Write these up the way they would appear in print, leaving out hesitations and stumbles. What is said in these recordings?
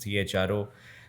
CHRO।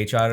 HR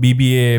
BBA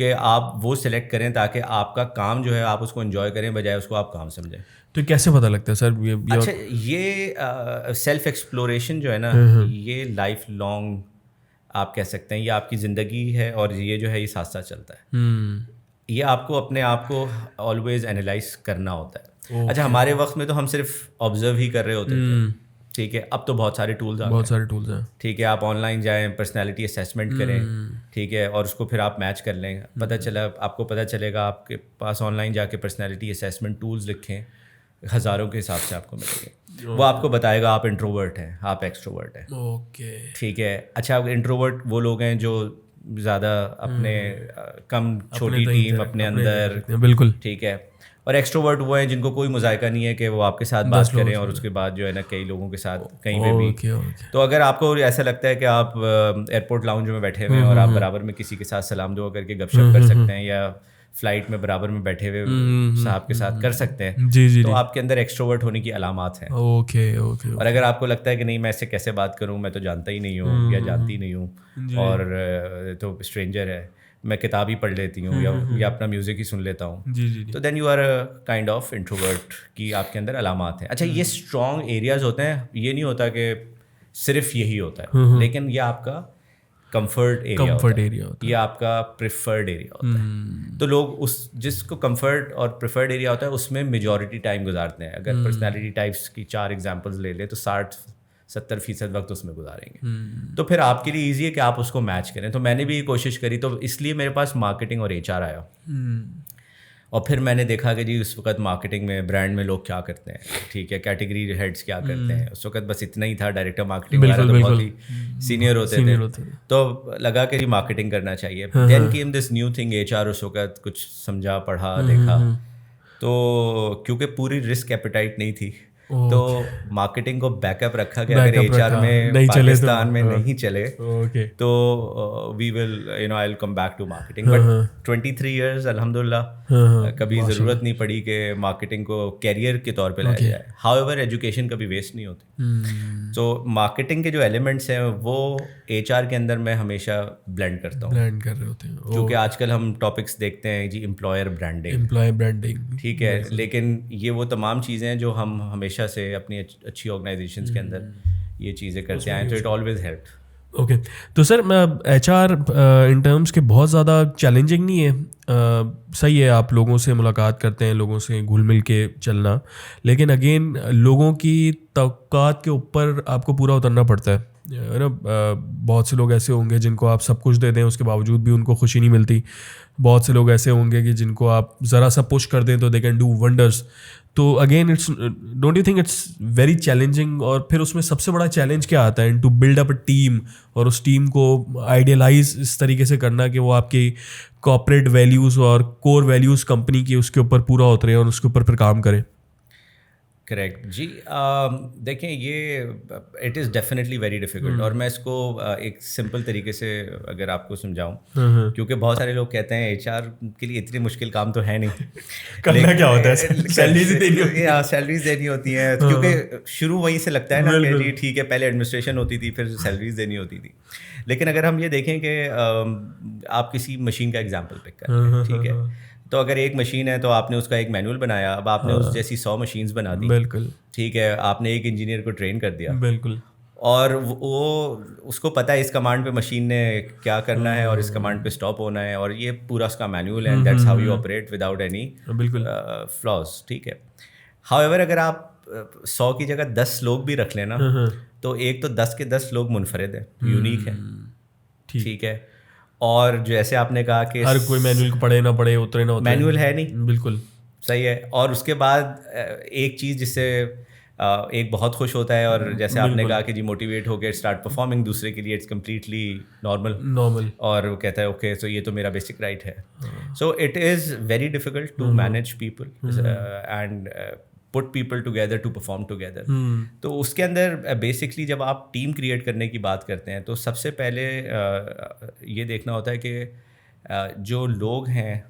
کہ آپ وہ سلیکٹ کریں تاکہ آپ کا کام جو ہے آپ اس کو انجوائے کریں بجائے اس کو آپ کام سمجھیں. تو کیسے پتہ لگتا ہے سر؟ اچھا, یہ سیلف ایکسپلوریشن جو ہے نا, یہ لائف لانگ آپ کہہ سکتے ہیں, یہ آپ کی زندگی ہے اور یہ جو ہے یہ ساتھ ساتھ چلتا ہے. یہ آپ کو اپنے آپ کو آلویز انالائز کرنا ہوتا ہے. اچھا, ہمارے وقت میں تو ہم صرف آبزرو ہی کر رہے ہوتے تھے, ٹھیک ہے. اب تو بہت سارے ٹولز ہیں, ٹھیک ہے. آپ آن لائن جائیں, پرسنالٹی اسیسمنٹ کریں, ٹھیک ہے, اور اس کو پھر آپ میچ کر لیں. آپ کو پتہ چلے گا, آپ کے پاس آن لائن جا کے پرسنالٹی اسیسمنٹ ٹولز لکھیں, ہزاروں کے حساب سے آپ کو ملیں گے. وہ آپ کو بتائے گا آپ انٹروورٹ ہیں, آپ ایکسٹروورٹ ہیں, اوکے, ٹھیک ہے. اچھا, انٹروورٹ وہ لوگ ہیں جو زیادہ اپنے کم چھوٹی ٹیم اپنے اندر, بالکل, ٹھیک ہے. اور ایکسٹروورٹ وہ ہیں جن کو کوئی مذائقہ نہیں ہے کہ وہ آپ کے ساتھ بات کریں اور اس کے بعد جو ہے نا کئی لوگوں کے ساتھ کہیں پہ بھی. تو اگر آپ کو ایسا لگتا ہے کہ آپ ایئرپورٹ لاؤنج میں بیٹھے ہوئے ہیں اور آپ برابر میں کسی کے ساتھ سلام دعا کر کے گپ شپ کر سکتے ہیں, یا فلائٹ میں برابر میں بیٹھے ہوئے صاحب کے ساتھ کر سکتے ہیں, تو آپ کے اندر ایکسٹروورٹ ہونے کی علامات ہیں. اوکے. اور اگر آپ کو لگتا ہے کہ نہیں میں اس سے کیسے بات کروں, میں تو جانتا ہی نہیں ہوں یا جانتی نہیں ہوں, اور تو اسٹرینجر ہے, میں کتاب ہی پڑھ لیتی ہوں یا اپنا میوزک ہی سن لیتا ہوں, تو then you are kind of introvert کی آپ کے اندر علامات ہیں. اچھا, یہ اسٹرانگ ایریاز ہوتے ہیں, یہ نہیں ہوتا کہ صرف یہی ہوتا ہے, لیکن یہ آپ کا کمفرٹ ایریا ہوتا ہے, یہ آپ کا پریفرڈ ایریا ہوتا ہے. تو لوگ جس کو کمفرٹ اور پریفرڈ ایریا ہوتا ہے اس میں میجورٹی ٹائم گزارتے ہیں. اگر پرسنالٹی ٹائپس کی 4 ایگزامپلز لے لیں تو 60-70% وقت اس میں گزاریں گے. تو پھر آپ کے لیے ایزی ہے کہ آپ اس کو میچ کریں. تو میں نے بھی یہ کوشش کری, تو اس لیے میرے پاس مارکیٹنگ اور HR آیا. اور پھر میں نے دیکھا کہ جی اس وقت مارکیٹنگ میں برانڈ میں لوگ کیا کرتے ہیں, ٹھیک ہے, کیٹیگری ہیڈس کیا کرتے ہیں. اس وقت بس اتنا ہی تھا, ڈائریکٹر مارکیٹنگ وغیرہ تو بہت ہی سینئر ہوتے تھے, تو لگا کہ جی مارکیٹنگ کرنا چاہیے. Then came this new thing HR. اس وقت کچھ سمجھا, پڑھا, دیکھا, تو کیونکہ پوری رسک ایپیٹائٹ نہیں تھی تو مارکیٹنگ کو بیک اپ رکھا کہ اگر HR میں پاکستان میں نہیں چلے تو we will I will come back to marketing. But 23 years الحمد للہ کبھی ضرورت نہیں پڑی کہ مارکیٹنگ کو کیریئر کے طور پہ لایا جائے. ہاؤ ایور ایجوکیشن کبھی ویسٹ نہیں ہوتی. تو مارکیٹنگ کے جو ایلیمنٹس ہیں وہ HR کے اندر میں ہمیشہ بلینڈ کرتا ہوں, بلینڈ کر رہے ہوتے ہیں, کیونکہ آج کل ہم ٹاپکس دیکھتے ہیں جی امپلائر برانڈنگ, ٹھیک ہے, لیکن یہ وہ تمام چیزیں ہیں جو ہم ہمیشہ سے اپنی اچھی آرگنائزیشنس کے اندر یہ چیزیں کرتے آئے, تو اٹ آلویز ہیلپ. اوکے. تو سر HR ان ٹرمس کے بہت زیادہ چیلنجنگ نہیں ہے؟ صحیح ہے, آپ لوگوں سے ملاقات کرتے ہیں, لوگوں سے گھل مل کے چلنا, لیکن اگین لوگوں کی توقعات کے اوپر آپ کو پورا اترنا پڑتا ہے نا. بہت سے لوگ ایسے ہوں گے جن کو آپ سب کچھ دے دیں, اس کے باوجود بھی ان کو خوشی نہیں ملتی. بہت سے لوگ ایسے ہوں گے کہ جن کو آپ ذرا سا پش کر دیں تو دے کین ڈو ونڈرس. تو again it's don't you think it's very challenging? اور پھر اس میں سب سے بڑا چیلنج کیا آتا ہے to build up a team, اور اس ٹیم کو آئیڈیلائز اس طریقے سے کرنا کہ وہ آپ کی کارپوریٹ ویلیوز اور کور ویلیوز کمپنی کی اس کے اوپر پورا اترے اور اس کے اوپر پھر کام کریں. کریکٹ جی. دیکھیں یہ it is definitely very difficult, اور میں اس کو ایک سمپل طریقے سے اگر آپ کو سمجھاؤں, کیونکہ بہت سارے لوگ کہتے ہیں HR کے لیے اتنی مشکل کام تو ہے نہیں, کرنا کیا ہوتا ہے, سیلریز دینی ہوتی ہیں, کیونکہ شروع وہیں سے لگتا ہے نا کہ جی ٹھیک ہے پہلے ایڈمنسٹریشن ہوتی تھی پھر سیلریز دینی ہوتی تھی. لیکن اگر ہم یہ دیکھیں کہ آپ کسی مشین کا ایگزامپل پک کریں, ٹھیک ہے, تو اگر ایک مشین ہے تو آپ نے اس کا ایک مینول بنایا, اب آپ نے اس جیسی 100 مشینز بنا دی, بالکل, ٹھیک ہے, آپ نے ایک انجینئر کو ٹرین کر دیا, بالکل, اور وہ اس کو پتہ ہے اس کمانڈ پہ مشین نے کیا کرنا ہے اور اس کمانڈ پہ اسٹاپ ہونا ہے, اور یہ پورا اس کا مینول ہے, that's how you operate without any flaws, ٹھیک ہے. ہاؤ ایور اگر آپ 100 کی جگہ 10 لوگ بھی رکھ لیں نا, تو ایک تو 10 کے 10 لوگ منفرد ہیں, یونیک ہیں, ٹھیک ہے. اور جیسے آپ نے کہا کہ ہر کوئی مینول پڑھے نہ پڑھے, اترے نہ اترے, مینول ہے نہیں, بالکل صحیح ہے. اور اس کے بعد ایک چیز جس سے ایک بہت خوش ہوتا ہے, اور جیسے آپ نے کہا کہ جی موٹیویٹ ہو کے اسٹارٹ پرفارمنگ, دوسرے کے لیے اٹس کمپلیٹلی نارمل, اور وہ کہتا ہے اوکے سو یہ تو میرا بیسک رائٹ ہے. So it is very difficult to manage people and put people together to perform together. تو اس کے اندر بیسکلی جب آپ ٹیم کریٹ کرنے کی بات کرتے ہیں تو سب سے پہلے یہ دیکھنا ہوتا ہے کہ جو لوگ ہیں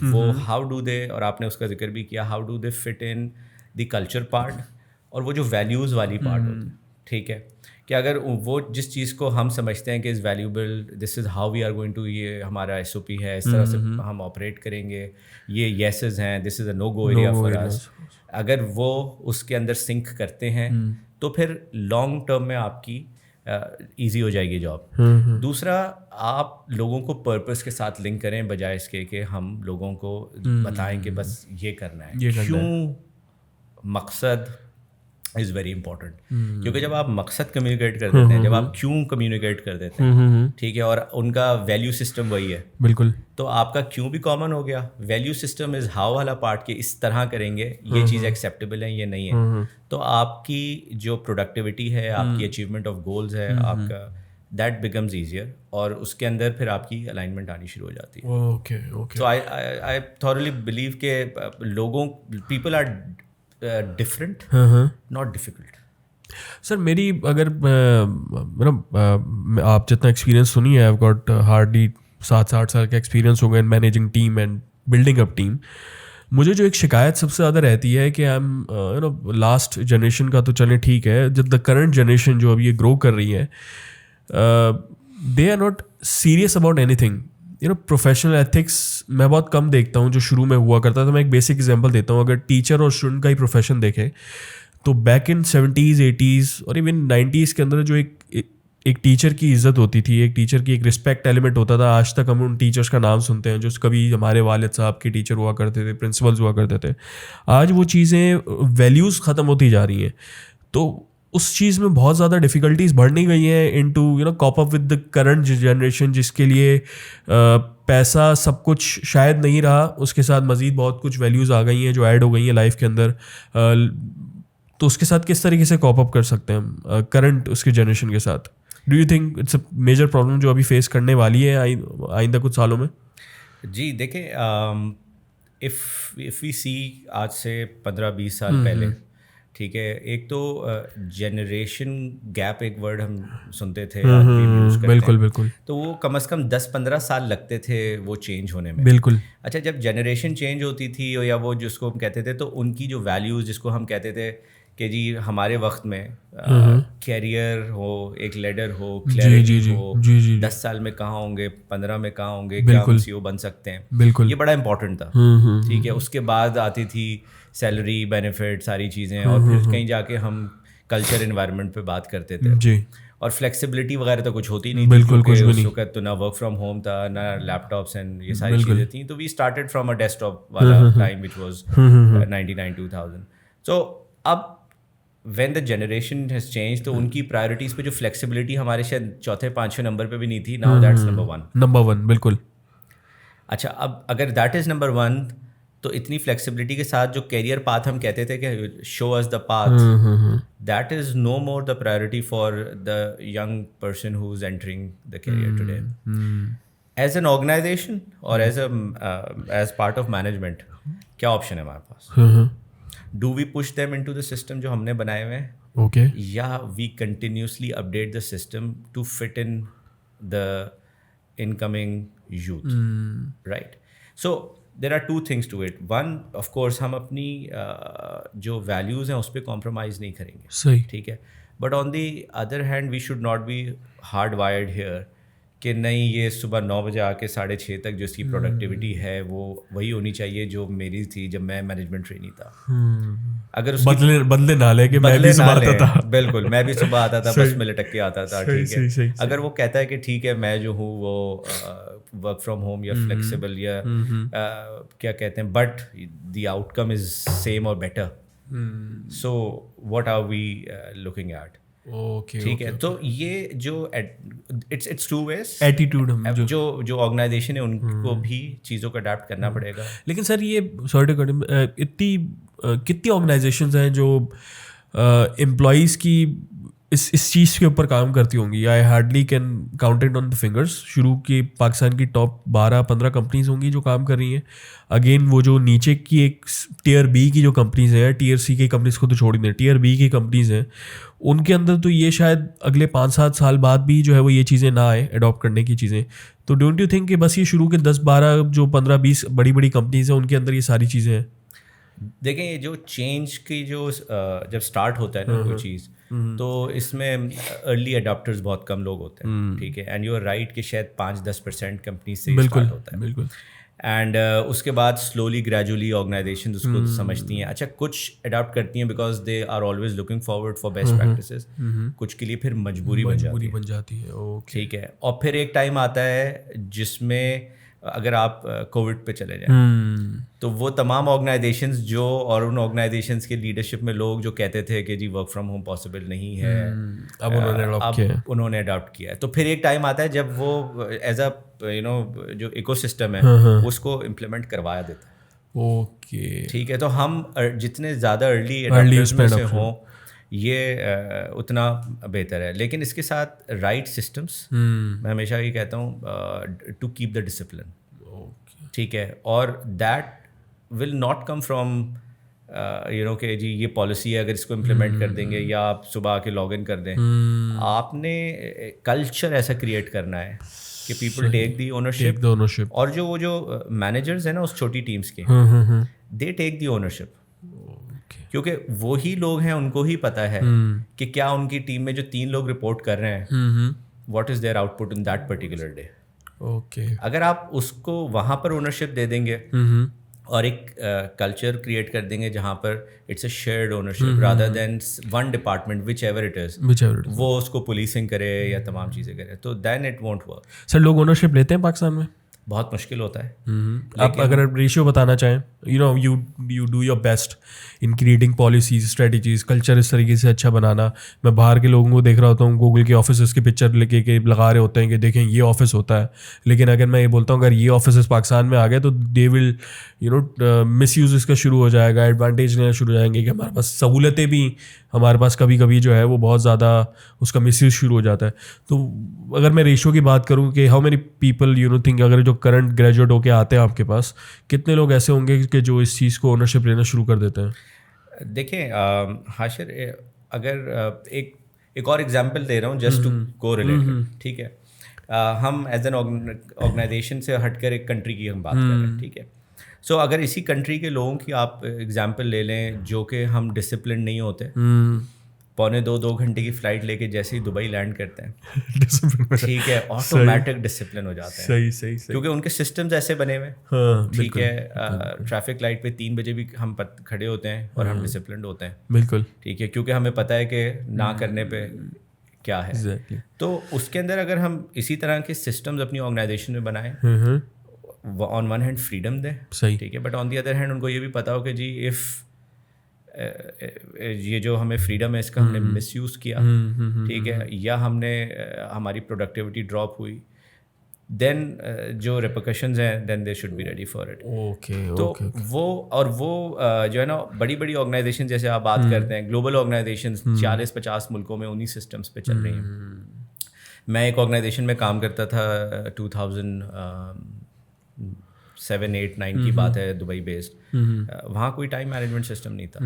وہ ہاؤ ڈو دے, اور آپ نے اس کا ذکر بھی کیا, how do they fit in the culture part, اور وہ جو ویلیوز والی پارٹ ہوتی ہے, ٹھیک ہے, کہ اگر وہ جس چیز کو ہم سمجھتے ہیں کہ is valuable, this is how we are going to, یہ ہمارا ایس او پی ہے, اس طرح سے ہم آپریٹ کریں گے, یہ یسز ہیں, دس از اے نو گو ایریا فار اس, اگر وہ اس کے اندر سنک کرتے ہیں تو پھر لانگ ٹرم میں آپ کی ایزی ہو جائے گی جاب. دوسرا, آپ لوگوں کو پرپس کے ساتھ لنک کریں بجائے اس کے کہ ہم لوگوں کو بتائیں کہ بس یہ کرنا ہے. کیوں مقصد از ویری امپورٹنٹ, کیونکہ جب آپ مقصد کمیونیکیٹ کر دیتے ہیں, جب آپ کیوں کمیونیکیٹ کر دیتے ہیں, ٹھیک ہے, اور ان کا ویلیو سسٹم وہی ہے, بالکل, تو آپ کا کیوں بھی کامن ہو گیا. ویلیو سسٹم از ہاؤ والا پارٹ کہ اس طرح کریں گے, یہ چیز ایکسیپٹیبل ہے, یہ نہیں ہے, تو آپ کی جو پروڈکٹیوٹی ہے, آپ کی اچیومنٹ آف گولز ہے, آپ کا دیٹ بیکمز ایزیئر, اور اس کے اندر پھر آپ کی الائنمنٹ آنی شروع ہو جاتی ہے. Okay, so I thoroughly believe کہ لوگوں, people are different, not difficult. Sir میری اگر آپ جتنا ایکسپیرینس سنی ہے, آئی ہیو گاٹ ہارڈلی 7-8 سال کا ایکسپیرینس ہوگا in managing team and building up team. مجھے جو ایک شکایت سب سے زیادہ رہتی ہے کہ لاسٹ جنریشن کا تو چلیں ٹھیک ہے, جب دا کرنٹ جنریشن جو ابھی یہ گرو کر رہی ہے, they are not serious about anything. Professional ethics میں بہت کم دیکھتا ہوں جو شروع میں ہوا کرتا تھا. میں ایک بیسک ایگزامپل دیتا ہوں. اگر ٹیچر اور اسٹوڈنٹ کا ہی پروفیشن دیکھے تو بیک ان 70s 80s اور ایون 90s کے اندر جو ایک ٹیچر کی عزت ہوتی تھی, ایک ٹیچر کی ایک رسپیکٹ ایلیمنٹ ہوتا تھا. آج تک ہم ان ٹیچرس کا نام سنتے ہیں جو کبھی ہمارے والد صاحب کے ٹیچر ہوا کرتے تھے, پرنسپلز ہوا کرتے تھے. آج وہ چیزیں, ویلیوز ختم ہوتی جا رہی ہیں. تو اس چیز میں بہت زیادہ ڈیفیکلٹیز بڑھنی گئی ہیں into cope up with the current generation, جس کے لیے پیسہ سب کچھ شاید نہیں رہا, اس کے ساتھ مزید بہت کچھ ویلیوز آ گئی ہیں جو ایڈ ہو گئی ہیں لائف کے اندر. تو اس کے ساتھ کس طریقے سے کاپ اپ کر سکتے ہیں ہم کرنٹ اس کے جنریشن کے ساتھ؟ Do you think it's a major problem جو ابھی فیس کرنے والی ہے آئندہ کچھ سالوں میں؟ جی دیکھیں, اف وی سی آج سے 15-20 سال پہلے, ٹھیک ہے, ایک تو جنریشن گیپ ایک ورڈ ہم سنتے تھے, بالکل بالکل, تو وہ کم از کم 10-15 سال لگتے تھے وہ چینج ہونے میں. بالکل. اچھا, جب جنریشن چینج ہوتی تھی یا وہ جس کو ہم کہتے تھے, تو ان کی جو ویلیوز جس کو ہم کہتے تھے کہ جی ہمارے وقت میں کیریئر ہو, ایک لیڈر ہو, کلیئرٹی ہو, 10 سال میں کہاں ہوں گے, 15 میں کہاں ہوں گے, کیا ہم سی او بن سکتے ہیں, بالکل, یہ بڑا امپورٹنٹ تھا. ٹھیک ہے, اس کے بعد آتی تھی سیلری, بینیفٹ, ساری چیزیں, اور پھر کہیں جا کے ہم کلچر انوائرمنٹ پہ بات کرتے تھے. جی, اور فلیکسیبلٹی وغیرہ تو کچھ ہوتی نہیں تھی, کیونکہ اس وقت تو نہ ورک فرام ہوم تھا, نہ لیپ ٹاپس اینڈ یہ ساری چیزیں تھیں. تو we started from a desktop والا ٹائم وچ واز 99-2000. سو اب when the generation has change, تو ان کی پرائرٹیز پہ جو فلیکسیبلٹی ہمارے شاید 4-5 نمبر پہ بھی نہیں تھی, ناؤ دیٹس نمبر 1. بالکل. اچھا, اب اگر دیٹ از نمبر 1, تو اتنی فلیکسیبلٹی کے ساتھ جو کیریئر پاتھ ہم کہتے تھے کہ show is the path, that is no more the priority for the young person who is entering the career today. As an organization اور ایز پارٹ آف مینجمنٹ کیا آپشن ہے ہمارے پاس؟ Do we push them into the system جو ہم نے بنائے ہوئے ہیں, اوکے, یا we continuously update the system to fit in the incoming youth, right? So there are 2 things to it. One, of course ہم اپنی جو ویلیوز ہیں اس پہ کمپرومائز نہیں کریں گے, صحیح, ٹھیک ہے, but on the other hand we should not be hardwired here کہ نہیں یہ صبح 9 بجے آ کے 6:30 تک جو اس کی پروڈکٹیوٹی ہے وہ وہی ہونی چاہیے جو میری تھی جب میں مینجمنٹ ٹرینی تھا. اگر اس بدلے نہ لے کہ میں بھی صبح آتا تھا, بالکل, میں بھی صبح آتا تھا, بس میں لٹک کے آتا تھا, ٹھیک ہے. اگر وہ کہتا ہے کہ ٹھیک ہے میں جو ہوں وہ ورک فرام ہوم یا فلیکسیبل یا کیا کہتے ہیں, but the outcome is same اور better, so what are we looking at? ٹھیک ہے, تو یہ جو اٹس 2 ways ایٹیٹیوڈ جو آرگنائزیشن ہے ان کو بھی چیزوں کو اڈاپٹ کرنا پڑے گا. لیکن سر یہ سوری ٹو کٹ, اتنی کتنی آرگنائزیشنز ہیں جو امپلائیز کی اس چیز کے اوپر کام کرتی ہوں گی؟ I hardly can count it on the fingers. شروع کی پاکستان کی ٹاپ 12-15 کمپنیز ہوں گی جو کام کر رہی ہیں. اگین وہ جو نیچے کی ایک ٹیئر بی کی جو کمپنیز ہیں, ٹیئر سی کی کمپنیز کو تو چھوڑ ہی دیں, ٹیئر بی کی کمپنیز ہیں, ان کے اندر تو یہ شاید اگلے 5-7 سال بعد بھی جو ہے وہ یہ چیزیں نہ آئے اڈاپٹ کرنے کی چیزیں. تو ڈونٹ یو تھنک کہ بس یہ شروع کے 10-12 جو 15-20 بڑی بڑی کمپنیز ہیں ان کے اندر یہ ساری چیزیں ہیں؟ دیکھیں یہ جو چینج کی جو جب اسٹارٹ ہوتا ہے نا کوئی چیز تو اس میں ارلی اڈاپٹرز بہت کم لوگ ہوتے ہیں, ٹھیک ہے, اینڈ یو آر رائٹ کہ شاید 5-10% کمپنیز سے اسٹارٹ ہوتا ہے, بالکل. اینڈ اس کے بعد سلولی گریجولی آرگنائزیشن اس کو سمجھتی ہیں, اچھا کچھ اڈاپٹ کرتی ہیں because they are always looking forward for best practices, کچھ کے لیے پھر مجبوری بن جاتی ہے, ٹھیک ہے. اور پھر ایک ٹائم آتا ہے جس میں اگر آپ کووڈ پہ چلے جائیں تو وہ تمام آرگنائزیشنز جو اور ان آرگنائزیشنز کے لیڈرشپ میں لوگ جو کہتے تھے کہ جی ورک فرام ہوم پاسبل نہیں ہے, اب انہوں نے اڈاپٹ کیا ہے. تو پھر ایک ٹائم آتا ہے جب وہ ایز اے جو ایکو سسٹم ہے اس کو امپلیمنٹ کروایا دیتا ہے. اوکے, ٹھیک ہے. تو ہم جتنے زیادہ ارلی اڈاپٹرز میں سے ہوں یہ اتنا بہتر ہے. لیکن اس کے ساتھ رائٹ سسٹمس, میں ہمیشہ یہ کہتا ہوں ٹو کیپ دا ڈسپلن, ٹھیک ہے. اور that will not come from کہ جی یہ پالیسی ہے اگر اس کو امپلیمنٹ کر دیں گے یا آپ صبح آ کے لاگ ان کر دیں. آپ نے کلچر ایسا کریٹ کرنا ہے کہ پیپل ٹیک دی اونرشپ, اور وہ جو مینیجرز ہیں نا اس چھوٹی ٹیمس کے, دے ٹیک دی اونرشپ, کیونکہ وہی لوگ ہیں, ان کو ہی پتہ ہے کہ کیا ان کی ٹیم میں جو 3 لوگ رپورٹ کر رہے ہیں what is there out put in that particular day. اگر آپ اس کو وہاں پر اونرشپ دے دیں گے اور ایک کلچر کریٹ کر دیں گے جہاں پر it's a shared ownership rather than one department which ever it is, وہ اس کو پولیسنگ کرے یا تمام چیزیں کرے, تو دین اٹ وونٹ ورک. سر لوگ اونرشپ لیتے ہیں پاکستان میں؟ بہت مشکل ہوتا ہے. آپ اگر ریشیو بتانا چاہیں, you do your best in creating policies, strategies, culture اس طریقے سے اچھا بنانا. میں باہر کے لوگوں کو دیکھ رہا ہوتا ہوں, گوگل کے آفیسز کی پکچر لے کے لگا رہے ہوتے ہیں کہ دیکھیں یہ آفس ہوتا ہے, لیکن اگر میں یہ بولتا ہوں اگر یہ آفیسز پاکستان میں آ گئے تو دے ول مس یوز اس کا شروع ہو جائے گا, ایڈوانٹیج لینا شروع ہو جائیں گے کہ ہمارے پاس سہولتیں بھی ہمارے پاس کبھی کبھی جو ہے وہ بہت زیادہ اس کا مس یوز شروع ہو جاتا ہے. تو اگر میں ریشو کی بات کروں کہ ہاؤ مینی پیپل تھنک, اگر جو کرنٹ گریجویٹ ہو کے آتے ہیں آپ کے پاس, کتنے لوگ ایسے ہوں گے کہ جو اس چیز کو اونرشپ لینا شروع کر دیتے ہیں؟ دیکھیں حاشر, اگر ایک اور ایگزامپل دے رہا ہوں جسٹ ٹو کو ریلیٹ, ٹھیک ہے. ہم ایز این آرگنائزیشن سے ہٹ کر ایک کنٹری کی ہم بات کر رہے ہیں, ٹھیک ہے. سو اگر اسی کنٹری کے لوگوں کی آپ ایگزامپل لے لیں جو کہ ہم ڈسپلن نہیں ہوتے, 1.25-2 گھنٹے کی فلائٹ لے کے جیسے ہی دبئی لینڈ کرتے ہیں, ٹھیک ہے, آٹومیٹک ڈسپلن ہو جاتا ہے. صحیح کیونکہ ان کے سسٹمز ایسے بنے ہوئے, ٹھیک ہے. ٹریفک لائٹ پہ 3 بجے بھی ہم کھڑے ہوتے ہیں اور ہم ڈسپلنڈ ہوتے ہیں, بالکل, ٹھیک ہے, کیونکہ ہمیں پتہ ہے کہ نہ کرنے پہ کیا ہے. تو اس کے اندر اگر ہم اسی طرح کے سسٹمز اپنی آرگنائزیشن میں بنائیں, آن ون ہینڈ فریڈم دیں, ٹھیک ہے, but on the other hand in کو یہ بھی پتا ہو کہ جی اف یہ جو ہمیں فریڈم ہے اس کا ہم نے مس یوز کیا, ٹھیک ہے, یا ہم نے ہماری پروڈکٹیوٹی ڈراپ ہوئی, دین جو ریپرکشنز ہیں then they should be ready for it. تو وہ جو ہے نا بڑی بڑی آرگنائزیشن جیسے آپ بات کرتے ہیں, گلوبل آرگنائزیشنز 40-50 ملکوں میں انہی سسٹمس پہ چل رہی ہیں. میں ایک آرگنائزیشن میں کام کرتا تھا 2007-8-9 کی بات ہے, دبئی بیسڈ. وہاں کوئی ٹائم مینجمنٹ سسٹم نہیں تھا,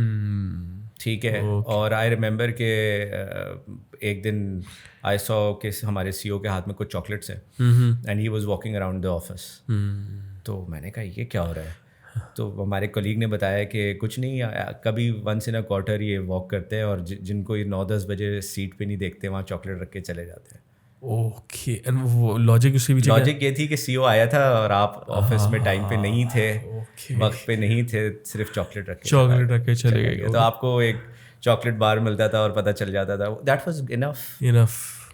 ٹھیک ہے. اور آئی ریممبر کہ ایک دن آئی سو کہ ہمارے سی او کے ہاتھ میں کچھ چاکلیٹس ہیں and he was walking around the office. تو میں نے کہا یہ کیا ہو رہا ہے؟ تو ہمارے کولیگ نے بتایا کہ کچھ نہیں, کبھی ونس ان اے کوارٹر یہ واک کرتے ہیں اور جن کو یہ 9-10 بجے سیٹ پہ نہیں دیکھتے وہاں چاکلیٹ رکھ کے چلے جاتے ہیں. اوکے, وہ لاجک اس کے پیچھے لاجک یہ تھی کہ سی او آیا تھا اور آپ آفس میں ٹائم پہ نہیں تھے, وقت پہ نہیں تھے, صرف چاکلیٹ رکھ کے چلے گئے. تو آپ کو ایک چاکلیٹ بار ملتا تھا اور پتہ چل جاتا تھا. دیٹ واز انف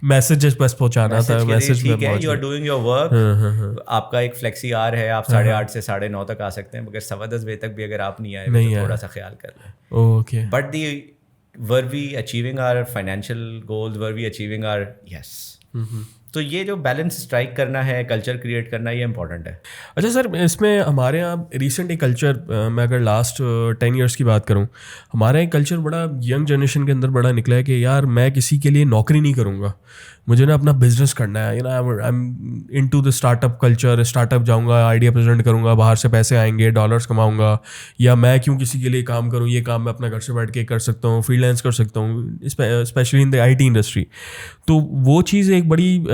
میسیجز بس پہنچانا تھا, میسیج ٹھیک ہے, you are doing your work. آپ کا ایک فلیکسی آر ہے, آپ 8:30 سے 9:30 تک آ سکتے ہیں, مگر 10:15 بجے تک بھی اگر آپ نہیں آئے تو تھوڑا سا خیال کر لیں. Okay, but the were we achieving our financial goals, were we achieving our yes. تو یہ جو بیلنس اسٹرائک کرنا ہے, کلچر کریٹ کرنا, یہ امپورٹنٹ ہے. اچھا سر, اس میں ہمارے یہاں ریسنٹ ایک کلچر, میں اگر لاسٹ 10 ایئرس کی بات کروں, ہمارا ایک کلچر بڑا ینگ جنریشن کے اندر بڑا نکلا ہے کہ یار میں کسی کے لیے نوکری نہیں کروں گا, مجھے نا اپنا بزنس کرنا ہے. I'm into the startup culture, startup جاؤں گا, آئیڈیا پریزنٹ کروں گا, باہر سے پیسے آئیں گے, ڈالرس کماؤں گا, یا میں کیوں کسی کے لیے کام کروں, یہ کام میں اپنے گھر سے بیٹھ کے کر سکتا ہوں, فری لانس کر سکتا ہوں, especially in the IT industry. تو وہ چیز ایک بڑی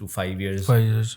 to 5 years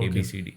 ABCD.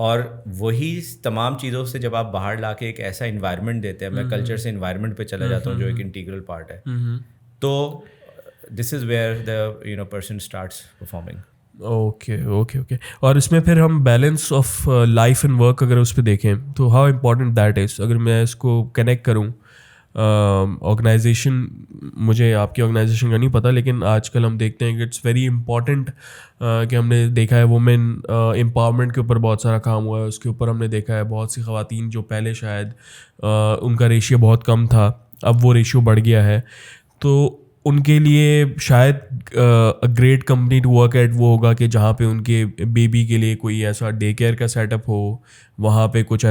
اور وہی تمام چیزوں سے جب آپ باہر لا کے ایک ایسا انوائرمنٹ دیتے ہیں, میں کلچر سے انوائرمنٹ پہ چلا جاتا ہوں جو ایک انٹیگرل پارٹ ہے, تو this is where the person starts performing. Okay. اور اس میں پھر ہم balance of life and work اگر اس پہ دیکھیں تو ہاؤ امپورٹنٹ دیٹ از. اگر میں اس کو کنیکٹ کروں آرگنائزیشن, مجھے آپ کی آرگنائزیشن کا نہیں پتہ, لیکن آج کل ہم دیکھتے ہیں کہ اٹس ویری امپورٹنٹ کہ ہم نے دیکھا ہے وومن امپاورمنٹ کے اوپر بہت سارا کام ہوا ہے. اس کے اوپر ہم نے دیکھا ہے بہت سی خواتین جو پہلے شاید ان کا ریشیو بہت کم تھا, اب وہ ریشیو بڑھ گیا ہے. تو ان کے لیے شاید great company to work at وہ ہوگا کہ جہاں پہ ان کے بیبی کے لیے کوئی ایسا ڈے کیئر کا سیٹ اپ ہو, وہاں پہ کچھ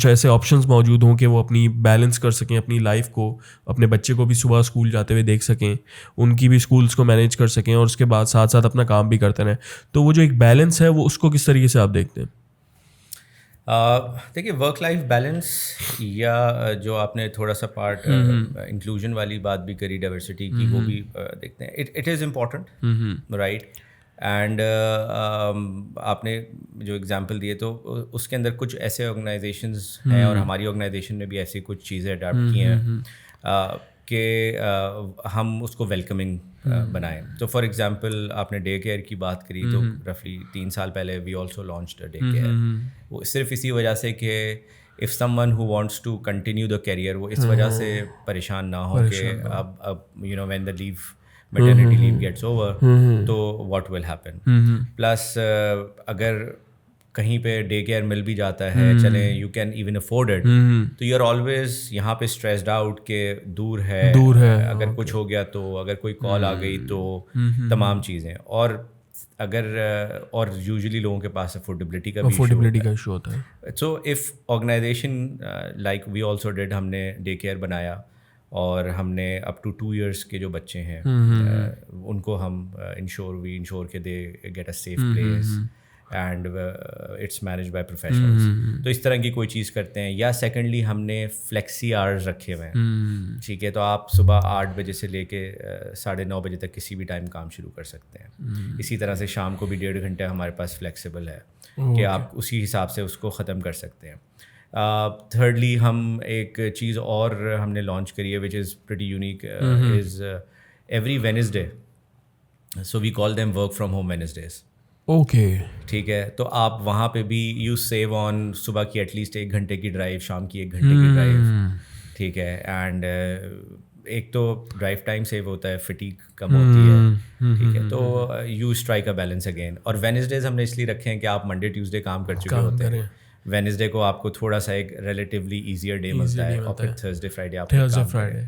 ایسے آپشنز موجود ہوں کہ وہ اپنی بیلنس کر سکیں اپنی لائف کو, اپنے بچے کو بھی صبح اسکول جاتے ہوئے دیکھ سکیں, ان کی بھی اسکولس کو مینیج کر سکیں, اور اس کے بعد ساتھ ساتھ اپنا کام بھی کرتے رہیں. تو وہ جو ایک بیلنس ہے وہ اس کو کس طریقے سے آپ دیکھتے ہیں؟ دیکھیے ورک لائف بیلنس, یا جو آپ نے تھوڑا سا پارٹ انکلوژن والی بات بھی کری ڈائیورسٹی کی, وہ بھی دیکھتے ہیں. It is important, right. And آپ نے جو اگزامپل دیے تو اس کے اندر کچھ ایسے آرگنائزیشنز ہیں, اور ہماری آرگنائزیشن نے بھی ایسی کچھ چیزیں اڈاپٹ کی ہیں کہ ہم اس کو ویلکمنگ بنائیں. تو فار ایگزامپل آپ نے ڈے کیئر کی بات کری, تو رفلی 3 سال پہلے we also launched day care. وہ صرف اسی وجہ سے کہ if someone who wants to continue the career, وہ اس وجہ سے پریشان نہ ہو کہ اب when the leave maternity leave gets over تو واٹ ول ہیپن. پلس اگر کہیں پہ ڈے کیئر مل بھی جاتا ہے, چلیں you can even afford it, تو یو آر آلویز یہاں پہ اسٹریسڈ آؤٹ کہ دور ہے, اگر کچھ ہو گیا تو, اگر کوئی کال آ گئی تو, تمام چیزیں. اور یوزلی لوگوں کے پاس افورڈیبلٹی کا ایشو ہوتا ہے. So if organisation like we also did, ہم نے ڈے کیئر بنایا, اور ہم نے اپ ٹو 2 years کے جو بچے ہیں ان کو ہم انشور کہ they get a safe place and it's manage by professionals. تو اس طرح کی کوئی چیز کرتے ہیں. یا سیکنڈلی ہم نے فلیکسی آورز رکھے ہوئے ہیں, ٹھیک ہے, تو آپ صبح 8 بجے سے لے کے 9:30 بجے تک کسی بھی ٹائم کام شروع کر سکتے ہیں. اسی طرح سے شام کو بھی 1.5 گھنٹے ہمارے پاس فلیکسیبل ہے کہ آپ اسی حساب سے اس کو ختم کر سکتے ہیں. تھرڈلی ہم ایک چیز اور ہم نے لانچ کری ہے which is pretty unique, is every Wednesday, so we call them work from home Wednesdays. Okay, ٹھیک ہے, تو آپ وہاں پہ بھی یو سیو آن صبح کی ایٹ لیسٹ 1 گھنٹے کی ڈرائیو, شام کی 1 گھنٹے کی ڈرائیو, ٹھیک ہے. اینڈ ایک تو ڈرائیو ٹائم سیو ہوتا ہے, فٹیگ کم ہوتی ہے, ٹھیک ہے. تو you strike a balance again. اور وینسڈیز ہم نے اس لیے رکھے ہیں کہ آپ منڈے ٹیوزڈے کام کر چکے ہوتے ہیں, وینسڈے کو آپ کو تھوڑا سا ایک ریلیٹیولی ایزیئر ڈے ملتا ہے, اور پھر تھرسڈے فرائیڈے آپ کام کریں.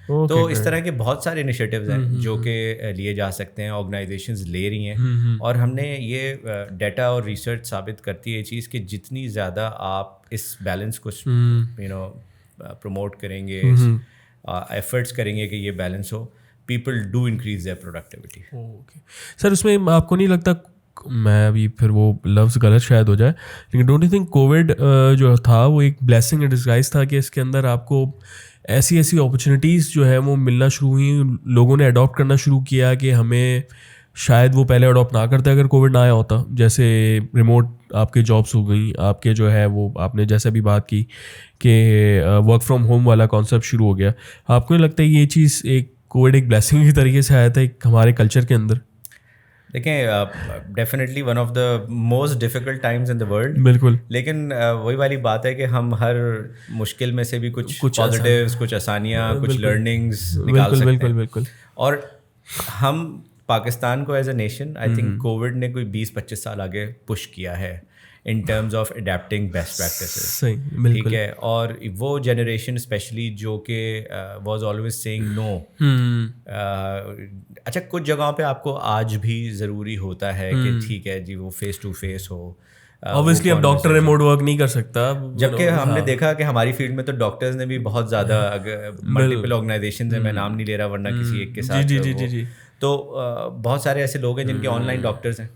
تو اس طرح کے بہت سارے انیشیٹیوز ہیں جو کہ لیے جا سکتے ہیں, آرگنائزیشنز لے رہی ہیں. اور ہم نے یہ ڈیٹا اور ریسرچ ثابت کرتی ہے یہ چیز کہ جتنی زیادہ آپ اس بیلنس کو پروموٹ کریں گے, ایفرٹس کریں گے کہ یہ بیلنس ہو, people do increase their productivity. Okay sir, اس میں آپ کو نہیں لگتا, میں ابھی پھر وہ لفظ غلط شاید ہو جائے, لیکن ڈونٹ یو تھنک کووڈ جو تھا وہ ایک بلیسنگ ان ڈسگائز تھا کہ اس کے اندر آپ کو ایسی اپرچونیٹیز جو ہے وہ ملنا شروع ہوئیں, لوگوں نے اڈاپٹ کرنا شروع کیا کہ ہمیں شاید وہ پہلے اڈاپٹ نہ کرتے اگر کووڈ نہ آیا ہوتا. جیسے ریموٹ آپ کے جابس ہو گئیں, آپ کے جو ہے وہ آپ نے جیسے بھی بات کی کہ ورک فرام ہوم والا کانسیپٹ شروع ہو گیا. آپ کو نہیں لگتا یہ چیز ایک کووڈ ایک بلیسنگ کی طریقے سے آیا تھا ایک ہمارے کلچر کے اندر؟ دیکھیں definitely one of the most difficult times in the world, بالکل, لیکن وہی والی بات ہے کہ ہم ہر مشکل میں سے بھی کچھ پازیٹیوز, کچھ آسانیاں, کچھ لرننگز نکال سکتے ہیں. بالکل. اور ہم پاکستان کو as a nation I think Covid نے کوئی 20-25 سال آگے پش کیا ہے in terms of adapting best practices, ٹھیک ہے. اور وہ جنریشن اسپیشلی جو کہ واز آلویز سیئنگ نو. اچھا کچھ جگہوں پہ آپ کو آج بھی ضروری ہوتا ہے کہ ٹھیک ہے جی وہ فیس ٹو فیس ہو. obviously اب ڈاکٹر ریموٹ ورک نہیں کر سکتا, جبکہ ہم نے دیکھا کہ ہماری فیلڈ میں تو ڈاکٹرز نے بھی بہت زیادہ ملٹیپل آرگنائزیشنز ہیں, میں نام نہیں لے رہا ورنہ کسی ایک کے ساتھ, جی, تو بہت سارے ایسے لوگ ہیں جن کے آن لائن ڈاکٹرز ہیں,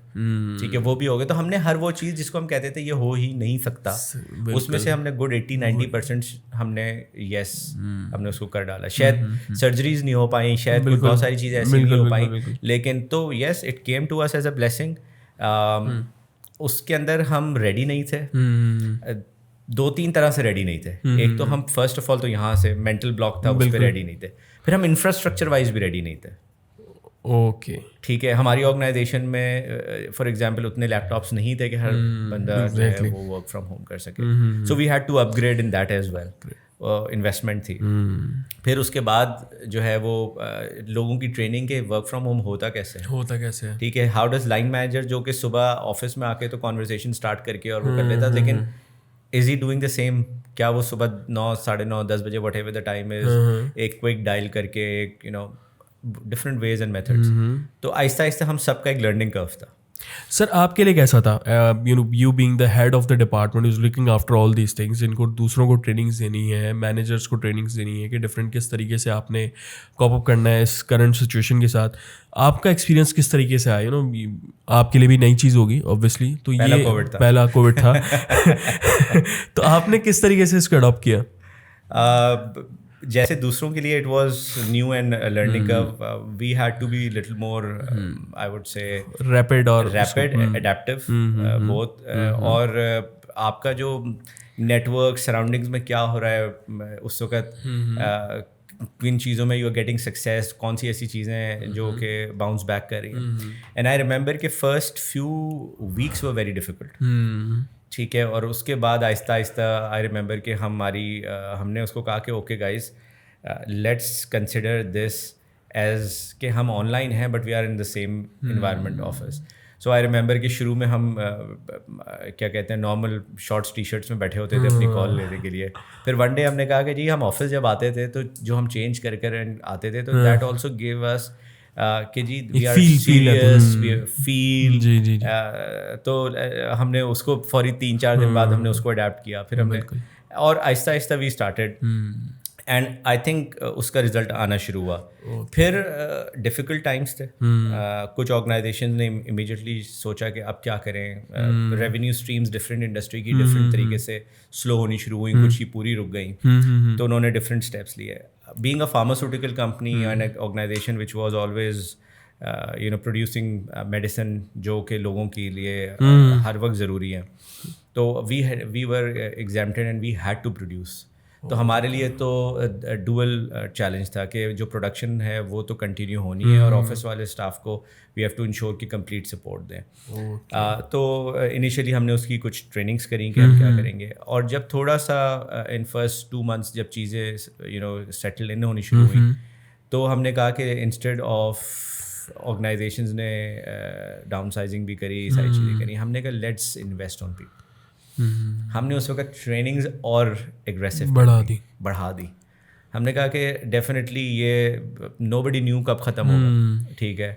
ٹھیک ہے, وہ بھی ہو گئے. تو ہم نے ہر وہ چیز جس کو ہم کہتے تھے یہ ہو ہی نہیں سکتا, اس میں سے ہم نے گڈ 80-90% ہم نے یس ہم نے اس کو کر ڈالا. شاید سرجریز نہیں ہو پائیں, شاید بہت ساری چیزیں ایسی نہیں ہو پائیں, لیکن تو yes it came to us as a blessing. اس کے اندر ہم ریڈی نہیں تھے. 2-3 طرح سے ریڈی نہیں تھے. ایک تو ہم فرسٹ آف آل تو یہاں سے مینٹل بلاک تھا, اس پہ ریڈی نہیں تھے. پھر ہم انفراسٹرکچر وائز بھی ریڈی نہیں تھے. اوکے ٹھیک ہے, ہماری آرگنائزیشن میں فار ایگزامپل اتنے لیپ ٹاپس نہیں تھے کہ ہر بندہ جو ہے وہ ورک فرام ہوم کر سکے. So we had to upgrade in that as well. Investment تھی. پھر اس کے بعد جو ہے وہ لوگوں کی ٹریننگ کے ورک فرام ہوم ہوتا کیسے ٹھیک ہے. ہاؤ ڈز لائن مینیجر جو کہ صبح آفس میں آ کے تو کانورسیشن اسٹارٹ کر کے اور وہ کر لیتا, لیکن از ہی ڈوئنگ دا سیم, کیا وہ صبح 9, 9:30, 10 بجے what ever the time is ایک کوئک ڈائل کر کے ایک ڈفرنٹ ویز اینڈ میتھڈس. تو آہستہ آہستہ ہم سب کا ایک لرننگ کرو تھا. سر آپ کے لیے کیسا تھا, you being the head of the department is looking after all these things, ان کو دوسروں کو ٹریننگس دینی ہے, مینیجرس کو ٹریننگس دینی ہے کہ ڈفرینٹ کس طریقے سے آپ نے کوپ اپ کرنا ہے اس کرنٹ سچویشن کے ساتھ. آپ کا ایکسپیرینس کس طریقے سے آیا, آپ کے لیے بھی نئی چیز ہوگی اوبویسلی, تو یہ پہلا کووڈ تھا تو آپ نے کس طریقے سے اس کو اڈاپٹ کیا؟ جیسے دوسروں کے لیے it was new and learning curve, we had to be little more I would say rapid adaptive بہت. اور آپ کا جو نیٹ ورک سراؤنڈنگز میں کیا ہو رہا ہے اس وقت, کن چیزوں میں یو آر گیٹنگ سکسیز, کون سی ایسی چیزیں ہیں جو کہ باؤنس بیک کر رہی ہیں. اینڈ آئی ریممبر کہ first few weeks were very difficult. ٹھیک ہے, اور اس کے بعد آہستہ آہستہ آئی ریممبر کہ ہم نے اس کو کہا کہ okay guys let's consider this as کہ ہم آن لائن ہیں but we are in the same environment office. So I remember کہ شروع میں ہم کیا کہتے ہیں نارمل شارٹس ٹی شرٹس میں بیٹھے ہوتے تھے اپنی کال لینے کے لیے. پھر ون ڈے ہم نے کہا کہ جی ہم آفس جب آتے تھے تو جو ہم چینج کر آتے تھے تو دیٹ آلسو گیو اس کہ جی وی آر سیریس فیل. تو ہم نے اس کو فوری 3-4 دن بعد ہم نے اس کو اڈیپٹ کیا. پھر ہم نے اور آہستہ آہستہ we started and I think اس کا رزلٹ آنا شروع ہوا. پھر ڈیفیکلٹ ٹائمس تھے, کچھ آرگنائزیشن نے امیجیٹلی سوچا کہ اب کیا کریں, ریونیو اسٹریمس ڈفرینٹ انڈسٹری کی ڈفرینٹ طریقے سے سلو ہونی شروع ہوئی, کچھ ہی پوری رک گئیں. تو انہوں نے ڈفرینٹ اسٹیپس لیے. Being a pharmaceutical company and organisation which was always producing medicine جو کہ لوگوں کے لیے ہر وقت ضروری ہے, تو we were exempted and we had to produce. تو ہمارے لیے تو ڈوئل چیلنج تھا کہ جو پروڈکشن ہے وہ تو کنٹینیو ہونی ہے اور آفس والے اسٹاف کو وی ہیو ٹو انشور کہ کمپلیٹ سپورٹ دیں. تو انیشیلی ہم نے اس کی کچھ ٹریننگس کریں کہ ہم کیا کریں گے. اور جب تھوڑا سا ان فرسٹ 2 months جب چیزیں سیٹل ان ہونی شروع ہوئیں تو ہم نے کہا کہ انسٹیڈ آف آرگنائزیشنز نے ڈاؤن سائزنگ بھی کری, ساری چیزیں کری, ہم نے کہا لیٹس انویسٹ آن پیپل. ہم نے اس وقت ٹریننگز اور ایگریسو بڑھا دی. ہم نے کہا کہ ڈیفینیٹلی یہ نو بڈی نیو کب ختم ہوگا, ٹھیک ہے,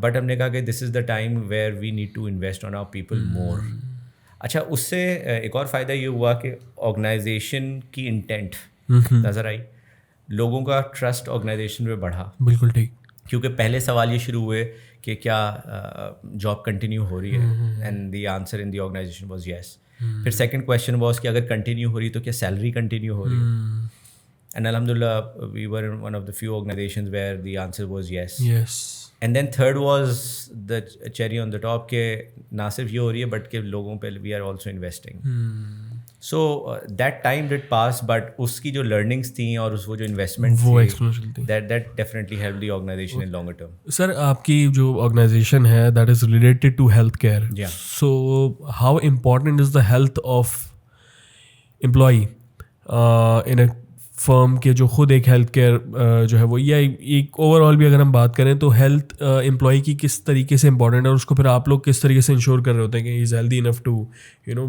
بٹ ہم نے کہا کہ this is the time where we need to invest on our people more. اچھا, اس سے ایک اور فائدہ یہ ہوا کہ آرگنائزیشن کی انٹینٹ نظر آئی, لوگوں کا ٹرسٹ آرگنائزیشن پہ بڑھا. بالکل ٹھیک, کیونکہ پہلے سوال یہ شروع ہوئے کہ کیا جاب کنٹینیو ہو رہی ہے, and the answer in the organisation was yes. پھر سیکنڈ کویشچن واز کہ اگر کنٹینیو ہو رہی تو کیا سیلری کنٹینیو ہو رہی ہے, اینڈ الحمد للہ we were one of the few organizations where the answer was yes. And then third was the cherry on the top کہ نہ صرف یہ ہو رہی ہے بٹ کہ لوگوں پہ we are also investing. So that time did pass, but اس کی جو لرننگس تھیں اور وہ جو انویسٹمنٹ تھی that definitely help the organization in longer term. Sir آپ کی جو آرگنائزیشن ہے that is related to health care, so how important is the health of employee in a firm کے جو خود ایک ہیلتھ کیئر جو ہے وہ, یا ایک اوور آل بھی اگر ہم بات کریں تو ہیلتھ امپلائی کی کس طریقے سے امپورٹنٹ ہے, اور اس کو پھر آپ لوگ کس طریقے سے انشور کر رہے ہوتے ہیں کہ از ہیلدی انف ٹو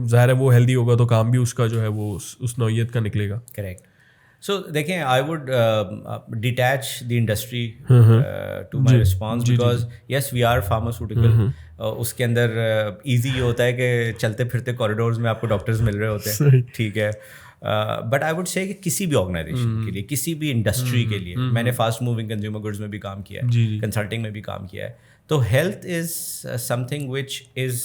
ظاہر ہے وہ ہیلدی ہوگا تو کام بھی اس کا جو ہے وہ اس نوعیت کا نکلے گا. کریکٹ. سو دیکھیں, I would detach the industry to my response because yes we are pharmaceutical. اس کے اندر ایزی یہ ہوتا ہے کہ چلتے پھرتے کوریڈورز میں آپ کو ڈاکٹرز مل رہے ہوتے ہیں, ٹھیک ہے, بٹ آئی ووڈ سے کہ کسی بھی آرگنائزیشن کے لیے, کسی بھی انڈسٹری کے لیے, میں نے فاسٹ موونگ کنزیومر گڈز میں بھی کام کیا ہے, کنسلٹنگ میں بھی کام کیا ہے, تو health is something which is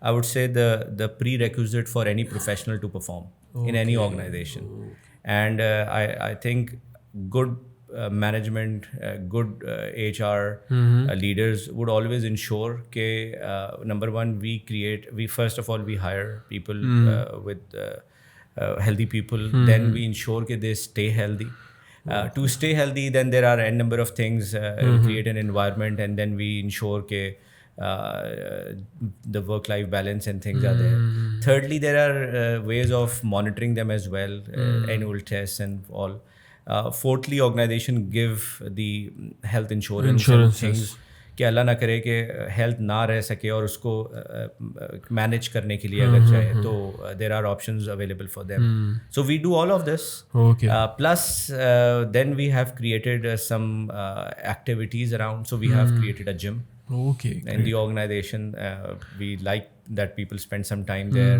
I would say the prerequisite for any professional to perform in any organisation. And I think good management, good HR leaders would always ensure that number one, we first of all we hire people with healthy people, then we ensure that they stay healthy. To stay healthy, then there are n number of things, create an environment, and then we ensure that the work-life balance and things are there. Thirdly, there are ways of monitoring them as well, annual tests and all. Fourthly, organization give the health insurance and things کہ اللہ نہ کرے کہ health نہ رہ سکے اور اس کو مینیج کرنے کے لیے اگر چاہے تو there are options available for them. So we do all of this. Plus then we have created some activities around. So we have created a gym in the organization. We like that people spend some time there.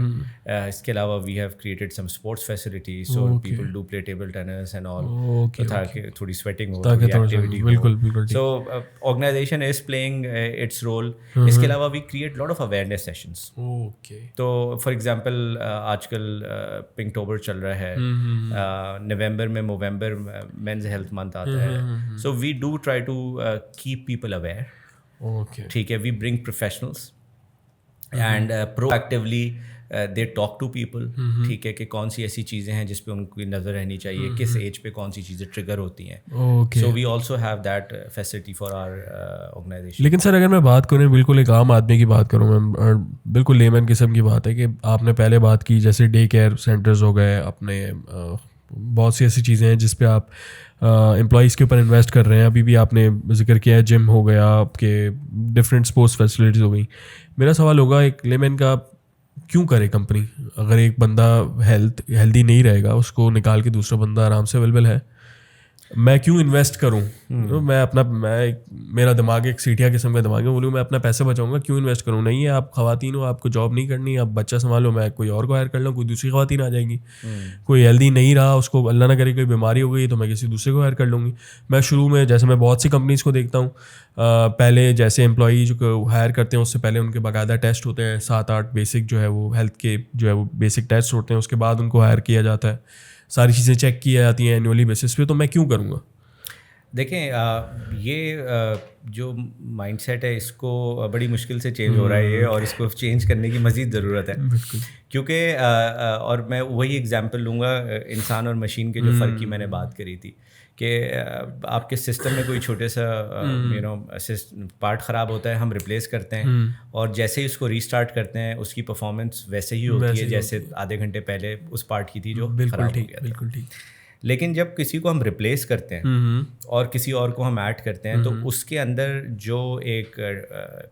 اس کے علاوہ we have created some sports facilities, so people do play table tennis and all. تو تاکہ تھوڑی sweating ہو, تھوڑی activity who. So organization is playing its role. اس کے علاوہ we create lot of awareness sessions. تو for example آج کل Pinktober چل رہا ہے, نومبر میں Movember Men's Health Month آتا ہے. So we do try to keep people aware. ٹھیک ہے, we bring professionals and pro actually they talk to people. ٹھیک ہے, کہ کون سی ایسی چیزیں ہیں جس پہ ان کی نظر رہنی چاہیے, کس ایج پہ کون سی چیزیں ٹریگر ہوتی ہیں. So we also have that facility for our organization. لیکن سر اگر میں بات کروں, بالکل ایک عام آدمی کی بات کروں میں, بالکل لیمن قسم کی بات ہے کہ آپ نے پہلے بات کی جیسے ڈے کیئر سینٹرز ہو گئے, اپنے بہت سی ایسی چیزیں ہیں جس پہ آپ امپلائیز کے اوپر انویسٹ کر رہے ہیں. ابھی بھی آپ نے ذکر کیا ہے جم ہو گیا, آپ کے ڈفرینٹ اسپورٹس فیسلٹیز ہو گئیں. میرا سوال ہوگا ایک لیمن کا, کیوں کرے کمپنی؟ اگر ایک بندہ ہیلدی نہیں رہے گا, اس کو نکال کے دوسرا بندہ آرام سے اویلیبل ہے, میں کیوں انویسٹ کروں؟ میرا دماغ ایک سیٹیا قسم کا دماغ ہے, بولوں میں اپنا پیسے بچاؤں گا, کیوں انویسٹ کروں؟ نہیں ہے, آپ خواتین ہو, آپ کو جاب نہیں کرنی, آپ بچہ سنبھالو, میں کوئی اور کو ہائر کر لوں, کوئی دوسری خواتین آ جائیں گی. کوئی ہیلدی نہیں رہا, اس کو اللہ نہ کرے کوئی بیماری ہو گئی تو میں کسی دوسرے کو ہائر کر لوں گی. میں شروع میں جیسے میں بہت سی کمپنیز کو دیکھتا ہوں, پہلے جیسے امپلائی جو ہائر کرتے ہیں اس سے پہلے ان کے باقاعدہ ٹیسٹ ہوتے ہیں, 7-8 بیسک جو ہے وہ ہیلتھ کے جو ہے وہ بیسک ٹیسٹ ہوتے ہیں, اس کے بعد ان کو ہائر کیا جاتا ہے, ساری چیزیں چیک کی جاتی ہیں اینولی بیسس پہ. تو میں کیوں کروں گا؟ دیکھیں, یہ جو مائنڈ سیٹ ہے اس کو بڑی مشکل سے چینج ہو رہا ہے یہ, اور اس کو چینج کرنے کی مزید ضرورت ہے. کیونکہ اور میں وہی ایگزامپل لوں گا انسان اور مشین کے جو فرق کی میں نے بات کری تھی, کہ آپ کے سسٹم میں کوئی چھوٹے سا پارٹ خراب ہوتا ہے, ہم ریپلیس کرتے ہیں, اور جیسے ہی اس کو ریسٹارٹ کرتے ہیں اس کی پرفارمنس ویسے ہی ہوتی ہے جیسے آدھے گھنٹے پہلے اس پارٹ کی تھی جو خراب ہو گیا تھا. لیکن جب کسی کو ہم ریپلیس کرتے ہیں اور کسی اور کو ہم ایڈ کرتے ہیں تو اس کے اندر جو ایک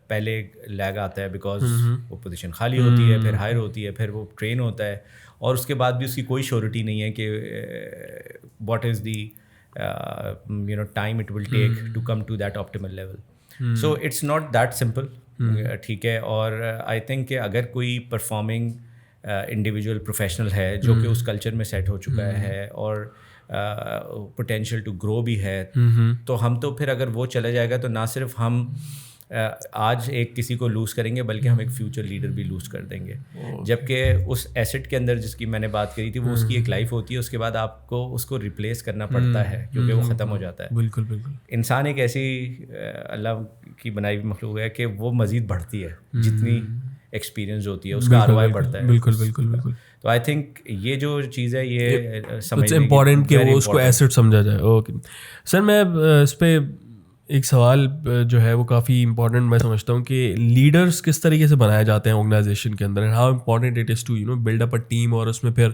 پہلے لیگ آتا ہے, بیکاز وہ پوزیشن خالی ہوتی ہے, پھر ہائر ہوتی ہے, پھر وہ ٹرین ہوتا ہے, اور اس کے بعد بھی اس کی کوئی شیورٹی نہیں ہے کہ what is the time it will take to come to that optimal level. So it's not that simple. ٹھیک ہے, اور آئی تھنک کہ اگر کوئی پرفارمنگ انڈیویجول پروفیشنل ہے جو کہ اس کلچر میں سیٹ ہو چکا ہے اور پوٹینشیل ٹو گرو بھی ہے, تو ہم تو پھر اگر وہ چلا جائے گا تو نہ صرف ہم آج ایک کسی کو لوز کریں گے بلکہ ہم ایک فیوچر لیڈر بھی لوز کر دیں گے. جبکہ اس ایسٹ کے اندر جس کی میں نے بات کری تھی وہ اس کی ایک لائف ہوتی ہے, اس کے بعد آپ کو اس کو ریپلیس کرنا پڑتا ہے کیونکہ وہ ختم ہو جاتا ہے. بالکل بالکل. انسان ایک ایسی اللہ کی بنائی ہوئی مخلوق ہے کہ وہ مزید بڑھتی ہے, جتنی ایکسپیرینس ہوتی ہے اس کا ROI بڑھتا ہے. بالکل بالکل بالکل. تو آئی تھنک یہ جو چیز ہے یہ سمجھنا امپورٹنٹ کہ وہ اس کو ایسٹ سمجھا جائے. اوکے سر, میں اس پہ ایک سوال جو ہے وہ کافی امپورٹنٹ میں سمجھتا ہوں کہ لیڈرس کس طریقے سے بنائے جاتے ہیں آرگنائزیشن کے اندر, and how important it is to build up a team, اور اس میں پھر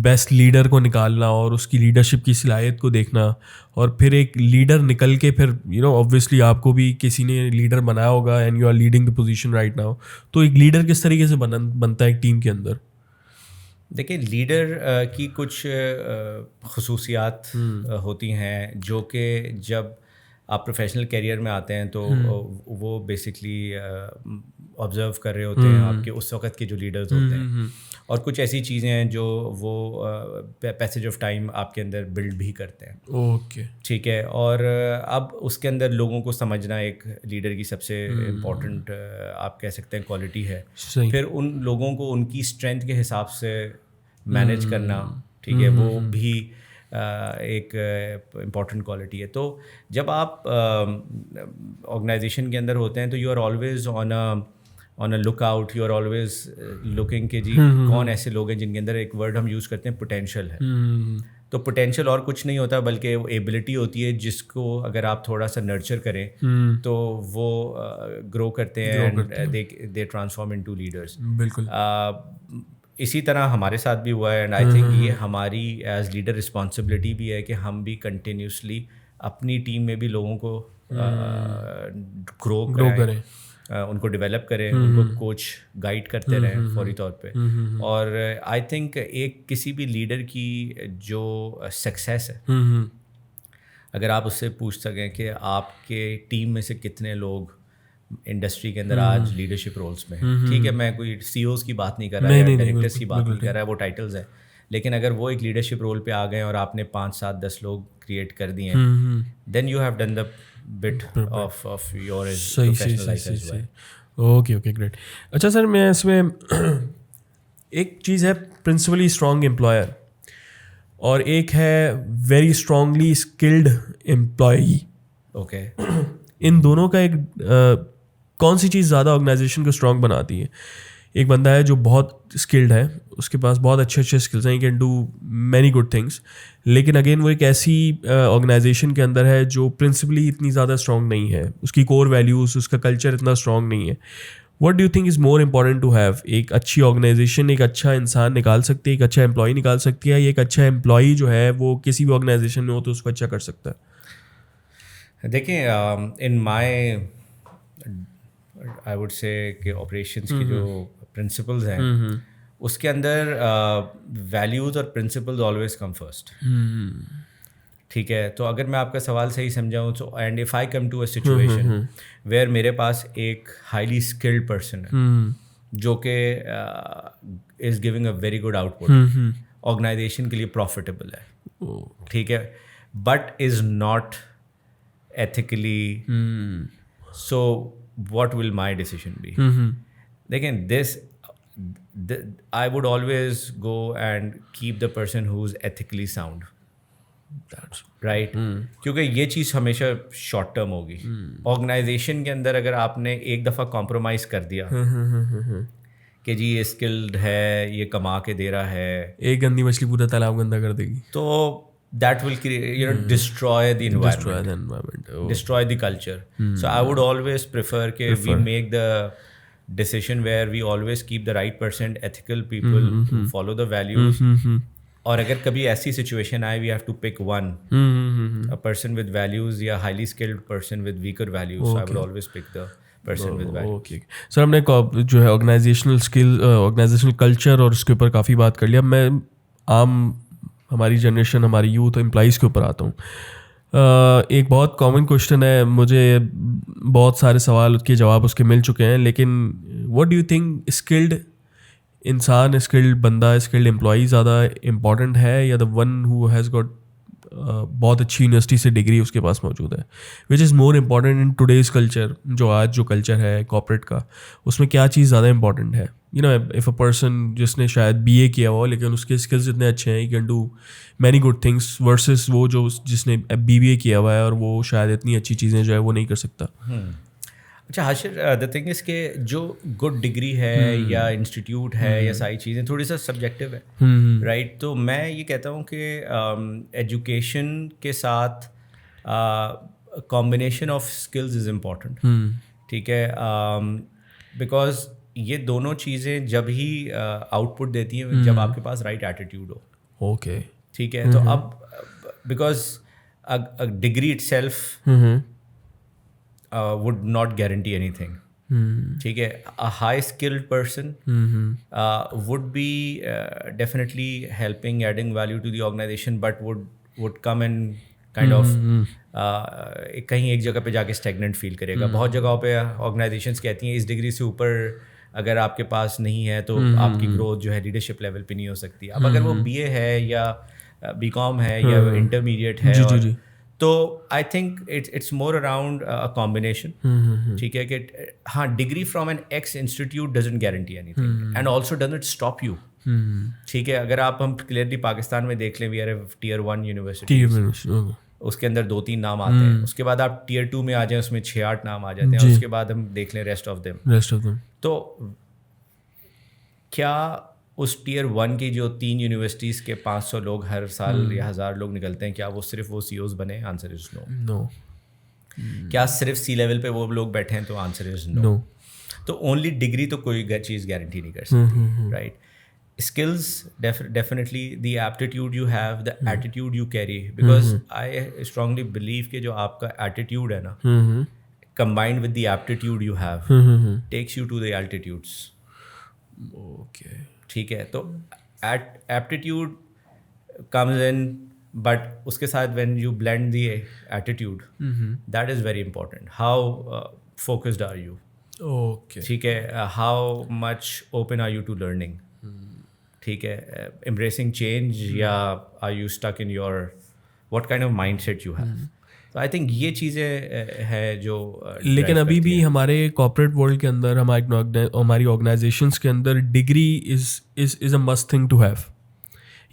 بیسٹ لیڈر کو نکالنا اور اس کی لیڈرشپ کی صلاحیت کو دیکھنا, اور پھر ایک لیڈر نکل کے پھر اوبویسلی آپ کو بھی کسی نے لیڈر بنایا ہوگا and you are leading the position right now, تو ایک لیڈر کس طریقے سے بنتا ہے ایک ٹیم کے اندر؟ دیکھیں, لیڈر کی کچھ خصوصیات ہوتی ہیں جو کہ جب آپ پروفیشنل کیریئر میں آتے ہیں تو وہ بیسکلی آبزرو کر رہے ہوتے ہیں آپ کے اس وقت کے جو لیڈرز ہوتے ہیں, اور کچھ ایسی چیزیں ہیں جو وہ پیسیج آف ٹائم آپ کے اندر بلڈ بھی کرتے ہیں. اوکے ٹھیک ہے, اور اب اس کے اندر لوگوں کو سمجھنا ایک لیڈر کی سب سے امپورٹنٹ آپ کہہ سکتے ہیں کوالٹی ہے. پھر ان لوگوں کو ان کی اسٹرینتھ کے حساب سے مینیج کرنا, ٹھیک ہے, وہ بھی ایک امپورٹنٹ کوالٹی ہے. تو جب آپ آرگنائزیشن کے اندر ہوتے ہیں تو you are always on a lookout, you are always looking کہ جی کون ایسے لوگ ہیں جن کے اندر ایک ورڈ ہم یوز کرتے ہیں پوٹینشیل ہے. تو پوٹینشیل اور کچھ نہیں ہوتا بلکہ وہ ایبلٹی ہوتی ہے جس کو اگر آپ تھوڑا سا نرچر کریں تو وہ گرو کرتے ہیں, دے ٹرانسفارم انٹو لیڈرس. بالکل اسی طرح ہمارے ساتھ بھی ہوا ہے, اینڈ آئی تھنک یہ ہماری ایز لیڈر رسپانسبلٹی بھی ہے کہ ہم بھی کنٹینیوسلی اپنی ٹیم میں بھی لوگوں کو گرو کریں, ان کو ڈیولپ کریں, ان کو کوچ گائیڈ کرتے رہیں فوری طور پہ. اور آئی تھنک ایک کسی بھی لیڈر کی جو سکسیس ہے, اگر آپ اس سے پوچھ سکیں کہ آپ کے ٹیم میں سے کتنے لوگ انڈسٹری کے اندر آج لیڈرشپ رولس میں ہیں, ٹھیک ہے میں کوئی سی اوز کی بات نہیں کر رہا ہے, ڈائریکٹرس کی بات نہیں کر رہا ہے, وہ ٹائٹلز ہیں, لیکن اگر وہ ایک لیڈرشپ رول پہ آ گئے اور آپ نے 5 7 10 لوگ کریٹ کر دیے ہیں, then you have done the bit of your professional life as well. Okay great. اچھا سر, میں اس میں ایک چیز ہے پرنسپلی اسٹرانگ امپلائر اور ایک ہے very strongly skilled employee. Okay, ان دونوں کا ایک کون سی چیز زیادہ آرگنائزیشن کو اسٹرانگ بناتی ہے؟ ایک بندہ ہے جو بہت اسکلڈ ہے, اس کے پاس بہت اچھے اسکلز ہیں, he can do many good things, لیکن اگین وہ ایک ایسی آرگنائزیشن کے اندر ہے جو پرنسپلی اتنی زیادہ اسٹرانگ نہیں ہے, اس کی کور ویلیوز, اس کا کلچر اتنا اسٹرانگ نہیں ہے. What do you think is more important to have? ایک اچھی آرگنائزیشن ایک اچھا انسان نکال سکتی ہے, ایک اچھا امپلائی نکال سکتی ہے, یا ایک اچھا امپلائی جو ہے وہ کسی بھی آرگنائزیشن میں ہو تو اس کو اچھا کر سکتا ہے؟ دیکھیں ان مائی آئی ووڈ سے کہ آپریشنس کی جو پرنسپلز ہیں اس کے اندر ویلیوز اور پرنسپلز آلویز کم فرسٹ. ٹھیک ہے, تو اگر میں آپ کا سوال صحیح سمجھاؤں تو and if I come to a situation where میرے پاس ایک ہائیلی اسکلڈ پرسن ہے جو کہ is giving a very good output, organisation کے لیے پروفیٹیبل ہے, ٹھیک ہے, but is not ethically, so what will my decision be? دیکھیں this I would always go and keep the person who's ethically sound. That's right. کیونکہ یہ چیز ہمیشہ شارٹ ٹرم ہوگی. آرگنائزیشن کے اندر اگر آپ نے ایک دفعہ کمپرومائز کر دیا کہ جی یہ اسکلڈ ہے, یہ کما کے دے رہا ہے, ایک گندی مچھلی پورا تالاب گندا کر دے گی, تو that will destroy the environment, destroy the culture. So I would always prefer کہ we make the decision where we always keep the right person, ethical people who follow the values. اور اگر کبھی ایسی سچویشن آئے we have to pick one, a person with values یا highly skilled person with weaker values, so I would always pick the person with values. سر ہم نے جو ہے آرگنائزیشنل اسکل, آرگنائزیشنل کلچر اور اس کے اوپر کافی بات کر لیا. میں عام ہماری جنریشن, ہماری یوتھ امپلائیز کے اوپر آتا ہوں. ایک بہت کامن کوشچن ہے, مجھے بہت سارے سوال کے جواب اس کے مل چکے ہیں, لیکن what do you think skilled انسان, اسکلڈ بندہ, اسکلڈ امپلائی زیادہ امپورٹنٹ ہے یا the one who has got بہت اچھی یونیورسٹی سے ڈگری اس کے پاس موجود ہے, which is more important in today's culture? جو آج جو کلچر ہے کارپوریٹ کا, اس میں کیا چیز زیادہ امپورٹنٹ ہے؟ You know if a person جس نے شاید BA کیا ہو لیکن اس کے اسکلز اتنے اچھے ہیں, he can do many good things, versus وہ جو جس نے BBA کیا ہوا ہے اور وہ شاید اتنی اچھی چیزیں جو ہے وہ نہیں کر سکتا. اچھا حاشر, دا تھنگ از کہ جو گڈ ڈگری ہے یا انسٹیٹیوٹ ہے یا ساری چیزیں تھوڑی سا سبجیکٹیو ہے, رائٹ. تو میں یہ کہتا ہوں کہ ایجوکیشن کے ساتھ combination of skills is important, ٹھیک ہے, بیکاز یہ دونوں چیزیں جب ہی آؤٹ پٹ دیتی ہیں جب آپ کے پاس رائٹ ایٹیٹیوڈ ہو. اوکے, ٹھیک ہے. تو اب because degree it self would not guarantee anything. ٹھیک ہے, a high skilled person would be definitely helping, adding value to the organization, but would come and kind of کہیں ایک جگہ پہ جا کے اسٹیگننٹ فیل کرے گا. بہت جگہوں پہ آرگنائزیشنس کہتی ہیں اس ڈگری سے اوپر اگر آپ کے پاس نہیں ہے تو آپ کی گروتھ جو ہے لیڈرشپ لیول پہ نہیں ہو سکتی. اب اگر وہ BA ہے یا BCom ہے یا انٹرمیڈیٹ ہے, تو I think it's more around combination. ٹھیک ہے کہ ہاں degree from an X institute doesn't guarantee anything and also doesn't stop you ٹھیک ہے. اگر ہم کلیئرلی پاکستان میں دیکھ لیں, we are a tier 1 university, اس کے اندر 2-3 نام آتے ہیں. اس کے بعد آپ ٹیئر 2 میں آ جائیں, اس میں 6-8 نام آ جاتے ہیں. اور اس کے بعد ہم دیکھ لیں ریسٹ آف دیم. تو کیا اس ٹیئر 1 کی جو 3 یونیورسٹیز کے 500 لوگ ہر سال یا 1000 لوگ نکلتے ہیں, کیا وہ صرف وہ سی اوز بنے؟ آنسر از نو. کیا صرف سی لیول پہ وہ لوگ بیٹھے ہیں؟ تو آنسر از نو. تو اونلی ڈگری تو کوئی چیز گارنٹی نہیں کر سکتی, right. Skills definitely, the aptitude you have, the attitude you carry, because I strongly believe کہ جو آپ کا ایٹیٹیوڈ ہے نا, combined with the aptitude you have, takes you to the altitudes. Okay, ٹھیک ہے. تو ایپٹیٹیوڈ کمز ان, بٹ اس کے ساتھ when you blend the attitude, that is very important. How focused are you, okay, ٹھیک ہے. How much open are you to learning, ٹھیک ہے. امبریسنگ چینج, یا are you stuck in your, what kind of mindset you have. تو I think یہ چیزیں ہے جو. لیکن ابھی بھی ہمارے کارپوریٹ ورلڈ کے اندر, ہماری آرگنائزیشنس کے اندر degree is a must thing to have,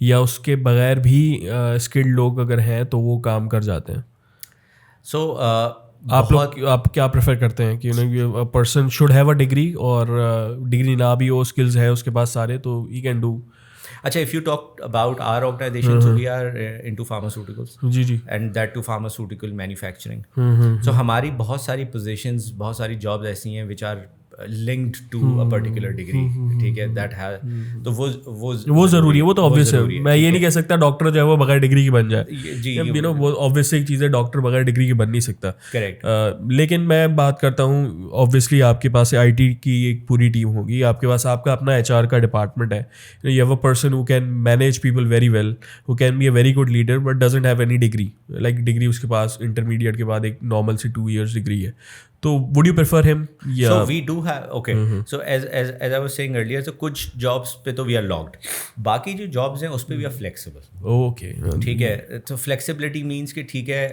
یا اس کے بغیر بھی اسکلڈ لوگ اگر ہیں تو وہ کام کر جاتے ہیں. سو آپ کیا پریفر کرتے ہیں کہ person should have a degree, اور ڈگری نہ بھی ہو, اسکلز ہے اس کے پاس سارے, تو ہی کین ڈو. اچھا, if you talk about our organization, so we are into pharmaceuticals. جی. And that to pharmaceutical manufacturing. So ہماری بہت ساری positions, بہت ساری jobs ایسی ہیں which are linked to a particular degree. ٹھیک ہے, that has, تو وہ ضروری ہے, وہ تو obvious ہے. میں یہ نہیں کہہ سکتا ڈاکٹر جو ہے وہ بغیر ڈگری کی بن جائے, جی, وہ obvious ایک چیز ہے, ڈاکٹر بغیر ڈگری کی بن نہیں سکتا. کریکٹ. لیکن میں بات کرتا ہوں, obviously آپ کے پاس آئی ٹی کی ایک پوری ٹیم ہوگی, آپ کے پاس آپ کا اپنا ایچ آر کا ڈپارٹمنٹ ہے. You have a person who can manage people very well, who can be a very good leader but doesn't have any degree. Like degree اس کے پاس انٹرمیڈیٹ کے بعد ایک نارمل سی 2 years ڈگری ہے. تو would you prefer him? So we do have, okay. So as I was saying earlier, so کچھ jobs پہ تو we are locked. باقی جو jobs ہیں اس پہ we are flexible. Okay. ٹھیک ہے. تو flexibility means کہ ٹھیک ہے,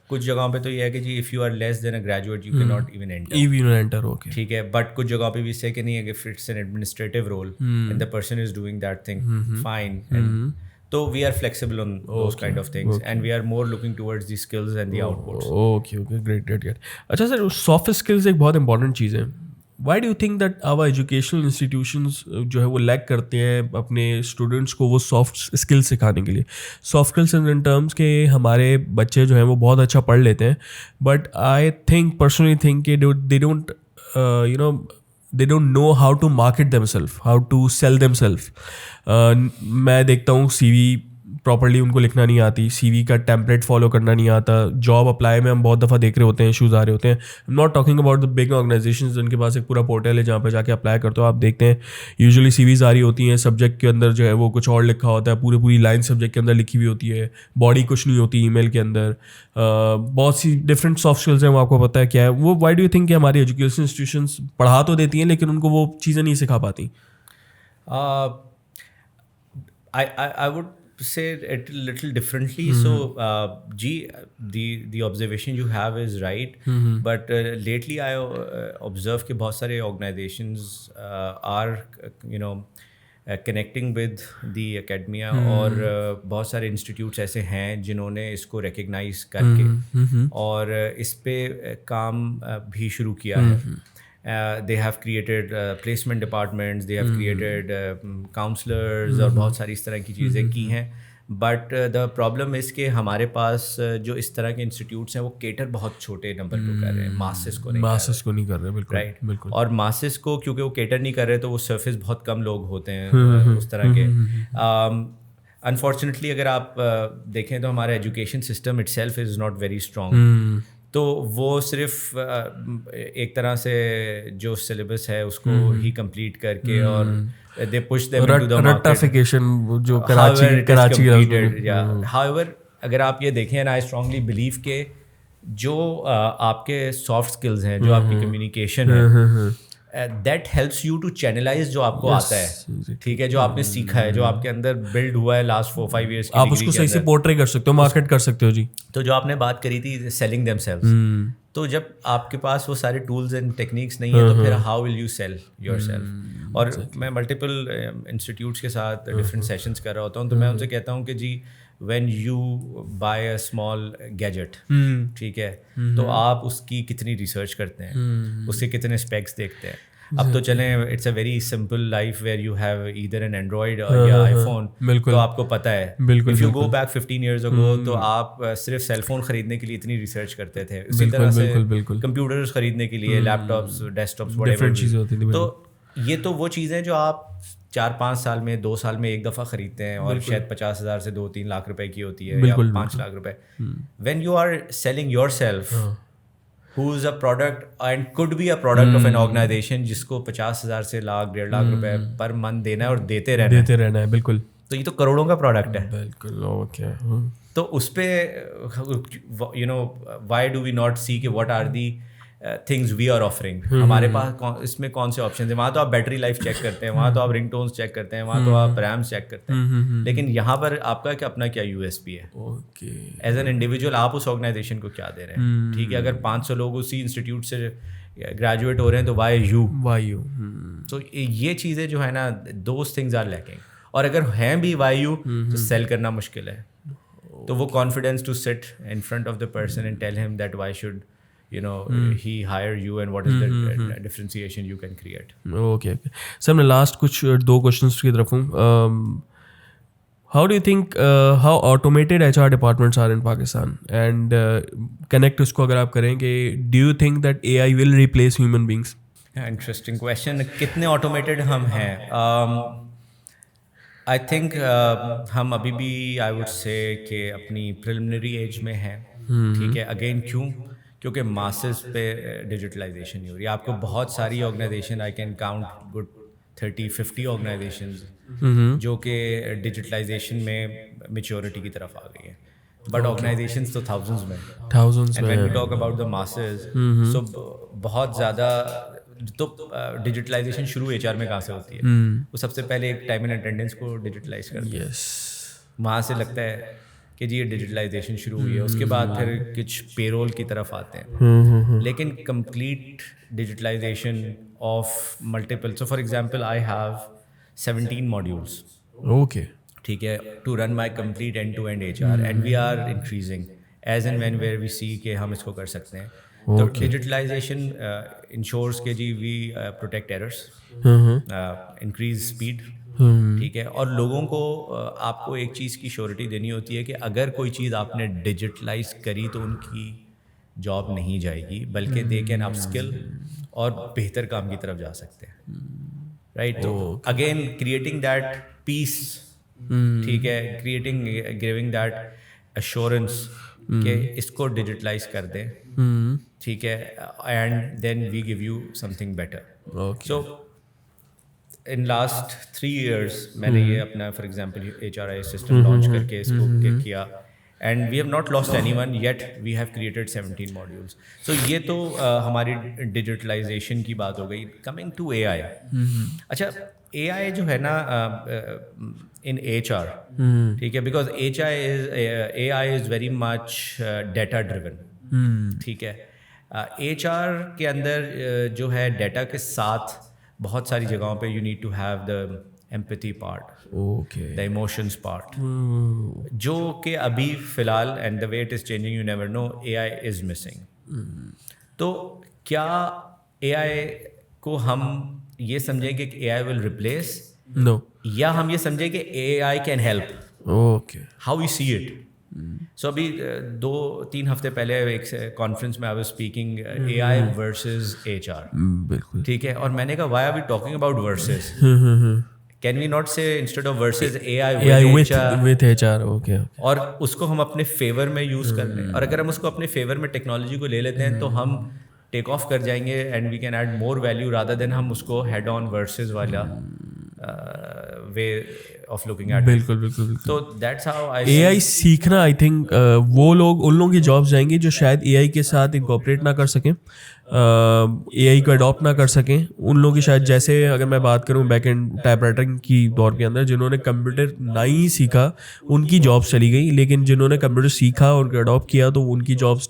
کچھ جگہوں پہ تو یہ ہے کہ جی if you are less than a graduate you cannot even enter. Okay. ٹھیک ہے. بٹ کچھ جگہوں پہ بھی سے کہ نہیں ہے کہ if it's an administrative role and the person is doing that thing, fine. And تو we are flexible on those kind of things, and we are more looking towards the skills and the outputs. Okay, great. اچھا سر, soft skills ایک بہت important چیز ہے. Why do you think that our educational institutions جو ہے وہ leak کرتے ہیں اپنے اسٹوڈنٹس کو وہ سافٹ اسکلس سکھانے کے لیے؟ سافٹ اسکلس ان ٹرمس کہ ہمارے بچے جو ہیں وہ بہت اچھا پڑھ لیتے ہیں, but I think personally think کہ they don't know how to market themselves, how to sell themselves. میں دیکھتا ہوں سی وی پراپرلی ان کو لکھنا نہیں آتی, سی وی کا ٹیمپلیٹ فالو کرنا نہیں آتا. جاب اپلائی میں ہم بہت دفعہ دیکھ رہے ہوتے ہیں ایشوز آ رہے ہوتے ہیں. I'm not talking about the big organizations جن کے پاس ایک پورا پورٹل ہے جہاں پہ جا کے اپلائی کرتے ہو, آپ دیکھتے ہیں یوزلی سی ویز آ رہی ہوتی ہیں, سبجیکٹ کے اندر جو ہے وہ کچھ اور لکھا ہوتا ہے, پوری لائن سبجیکٹ کے اندر لکھی ہوئی ہوتی ہے, باڈی کچھ نہیں ہوتی ای میل کے اندر. بہت سی ڈفرینٹ سافٹ اسکلز ہیں, وہ آپ کو پتہ ہے کیا ہے وہ. وائی ڈو یو تھنک کہ ہماری ایجوکیشن انسٹیٹیوشنس پڑھا تو دیتی ہیں لیکن ان کو وہ چیزیں نہیں سکھا پاتی؟ I would say it a little differently. So the observation you have is right. But lately I observe کہ بہت سارے organizations are connecting with the academia, اور بہت سارے انسٹیٹیوٹس ایسے ہیں جنہوں نے اس کو ریکگنائز کر کے اور اس پہ کام بھی شروع کیا ہے. They have created placement departments, they have created counselors, اور بہت ساری اس طرح کی چیزیں کی ہیں. بٹ دا پرابلم اس کہ ہمارے پاس جو اس طرح کے انسٹیٹیوٹس ہیں وہ کیٹر بہت چھوٹے نمبر کو کر رہے ہیں, ماسز کو نہیں کر رہے. بالکل رائٹ. اور ماسز کو کیونکہ وہ کیٹر نہیں کر رہے تو وہ سرفیس بہت کم لوگ ہوتے ہیں اس طرح کے. انفارچونیٹلی اگر آپ دیکھیں تو ہمارا education system it self is not very strong. تو وہ صرف ایک طرح سے جو سلیبس ہے اس کو ہی کمپلیٹ کر کے اور they push them into the market. رٹافیکیشن جو کراچی however اگر آپ یہ دیکھیں, I strongly believe کہ جو آپ کے سافٹ اسکلز ہیں, جو آپ کی کمیونیکیشن ہے, that helps you to channelize جو آپ کو آتا ہے, ٹھیک ہے, جو آپ نے سیکھا ہے, جو آپ کے اندر بلڈ ہوا ہے لاسٹ 4-5 years کی, آپ اس کو صحیح سے پورٹری کر سکتے ہو, مارکیٹ کر سکتے ہو. جی, تو جو آپ نے بات کری تھی selling themselves, تو جب آپ کے پاس وہ سارے ٹولز اینڈ ٹیکنیکس نہیں ہیں تو پھر how will you sell your self. اور میں ملٹیپل انسٹیٹیوٹس کے ساتھ ڈفرینٹ سیشنز کر رہا ہوتا ہوں, تو میں ان سے کہتا ہوں کہ جی when you buy a small gadget, ٹھیک ہے, تو آپ اس کی کتنی ریسرچ کرتے ہیں, اس کے کتنے اسپیکس دیکھتے ہیں. اب تو چلیں it's a very simple life where you have either an android یا آئی فون, تو آپ کو پتہ ہے if you go back 15 years ago تو آپ صرف سیل فون خریدنے کے لیے اتنی ریسرچ کرتے تھے, اسی طرح سے کمپیوٹرز خریدنے کے لیے, لیپ ٹاپس, ڈیسک ٹاپس, whatever. تو یہ تو وہ چیزیں جو آپ 4-5 سال میں 2 سال میں ایک دفعہ خریدتے ہیں اور شاید 50,000 سے 2-3 لاکھ روپے کی ہوتی ہے یا 5 لاکھ روپے. When you are selling yourself who is a product and could be a product of an organization جس کو 50,000 سے لاکھ 1.5 لاکھ روپے پر منتھ دینا ہے اور دیتے رہنا ہے, بالکل, تو یہ تو کروڑوں کا پروڈکٹ ہے. بالکل, اوکے. تو اس پہ you know why do we not see کہ what are the things we are offering, ہمارے پاس اس میں کون سے آپشنز ہیں. وہاں تو آپ بیٹری لائف چیک کرتے ہیں, وہاں تو آپ رنگ ٹونز چیک کرتے ہیں, وہاں تو آپ ریم چیک کرتے ہیں, لیکن یہاں پر آپ کا اپنا کیا یو ایس پی ہے ایز این انڈیویجول, آپ اس آرگنائزیشن کو کیا دے رہے ہیں. ٹھیک ہے, اگر 500 لوگ اسی انسٹیٹیوٹ سے گریجویٹ ہو رہے ہیں تو وائی یو. تو یہ چیزیں جو ہے نا, دوز تھنگز آر لیکنگ. اور اگر ہیں بھی وائی یو تو سیل کرنا مشکل ہے. تو وہ confidence to sit in front of the person and tell him that why should he hire you and what is the differentiation you can create. Okay. سر میں لاسٹ کچھ 2 questions کی طرف ہوں. How do you think how automated HR departments are in Pakistan and connect اس کو اگر آپ کریں کہ do you think that AI will replace human beings? Interesting question. کتنے automated ہم ہیں؟ I think ہم ابھی بھی I would say کہ اپنی preliminary age میں ہیں. ٹھیک ہے, اگین کیونکہ ماسز پہ ڈیجیٹلائزیشن نہیں ہو رہی. آپ کو بہت ساری organisation, I can count good 30-50 organisations جو کہ ڈیجیٹلائزیشن میں میچورٹی کی طرف آ گئی ہیں, بٹ آرگنائزیشنز تو تھاؤزنڈز میں. And when we talk about the masses, so بہت زیادہ تو ڈیجیٹلائزیشن شروع HR میں کہاں سے ہوتی ہے؟ وہ سب سے پہلے ایک ٹائم اینڈ اٹینڈنس کو ڈیجیٹلائز کرتے ہیں, وہاں سے لگتا ہے کہ جی یہ ڈیجیٹلائزیشن شروع ہوئی ہے. اس کے بعد پھر کچھ پے رول کی طرف آتے ہیں, لیکن complete digitalization of multiple. So for example I have 17 modules. Okay, ٹھیک ہے, to run my complete end to end HR, and we are increasing as and when where we see کہ ہم اس کو کر سکتے ہیں. تو ڈیجیٹلائزیشن انشورس کے جی وی پروٹیکٹ ایررس, انکریز اسپیڈ. ٹھیک ہے, اور لوگوں کو آپ کو ایک چیز کی شیورٹی دینی ہوتی ہے کہ اگر کوئی چیز آپ نے ڈیجیٹلائز کری تو ان کی جاب نہیں جائے گی, بلکہ دے کین اپ اسکل اور بہتر کام کی طرف جا سکتے ہیں. رائٹ, تو اگین کریٹنگ دیٹ پیس, ٹھیک ہے, کریٹنگ گیونگ دیٹ ایشورنس کہ اس کو ڈیجیٹلائز کر دیں. ٹھیک ہے, and then we gave you something better. So in last 3 years میں نے یہ اپنا for example HRIS system launch کر کے اس کو کیا, and we have not lost any one yet, we have created 17 modules. سو یہ تو ہماری ڈیجیٹلائزیشن کی بات ہو گئی. Coming to AI. اچھا, AI جو ہے نا ان HR, ٹھیک ہے, because AI is very much data driven. ٹھیک ہے, HR کے اندر جو ہے ڈیٹا کے ساتھ بہت ساری جگہوں پہ you need to have the empathy part, the emotions part, جو کہ ابھی فی الحال and the way it is changing you never know AI is missing. تو کیا AI کو ہم یہ سمجھیں گے کہ AI ول ریپلیس, یا ہم یہ سمجھیں کہ AI can help? Okay, how you see it. So ابھی 2-3 ہفتے پہلے ایک کانفرنس میں I was speaking AI versus HR. بالکل, ٹھیک ہے, اور میں نے کہا why are we talking about versus, can we not say instead of versus AI with HR. Okay, اور اس کو ہم اپنے فیور میں یوز کر لیں, اور اگر ہم اس کو اپنے فیور میں ٹیکنالوجی کو لے لیتے ہیں تو ہم ٹیک آف کر جائیں گے, and we can add more value rather than ہم اس کو ہیڈ آن ورسز والا وے آف لوکنگ ایٹ. بالکل بالکل بالکل. تو دیٹس ہاؤ AI سیکھنا, آئی تھنک وہ لوگ, ان لوگوں کی جابس جائیں گی جو شاید AI کے ساتھ انکارپوریٹ نہ کر سکیں, AI کو اڈاپٹ نہ کر سکیں. ان لوگوں کی شاید, جیسے اگر میں بات کروں بیک اینڈ ٹائپ رائٹنگ کی دور کے اندر, جنہوں نے کمپیوٹر نہیں سیکھا ان کی جابس چلی گئی, لیکن جنہوں نے کمپیوٹر سیکھا اور اڈاپٹ کیا تو ان کی jobs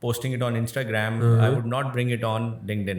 posting it on Instagram, I would not bring it on LinkedIn.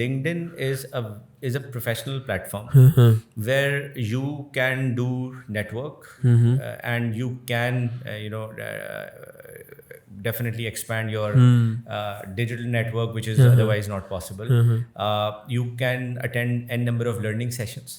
LinkedIn is a professional platform where you can do network and you can definitely expand your digital network, which is otherwise not possible. You can attend n number of learning sessions.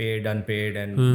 paid, unpaid and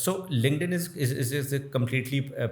So LinkedIn is a completely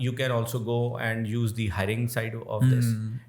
you can also go and use the hiring side of this.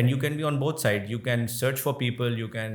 and you can be on both sides. You can search for people, you can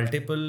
multiple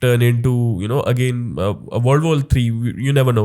turn into again a World War III, you never know.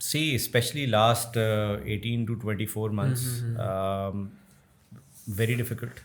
See, especially last 18 to 24 months, very difficult.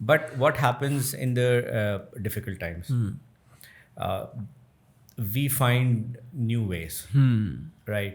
but what happens in the difficult times? We find new ways, right?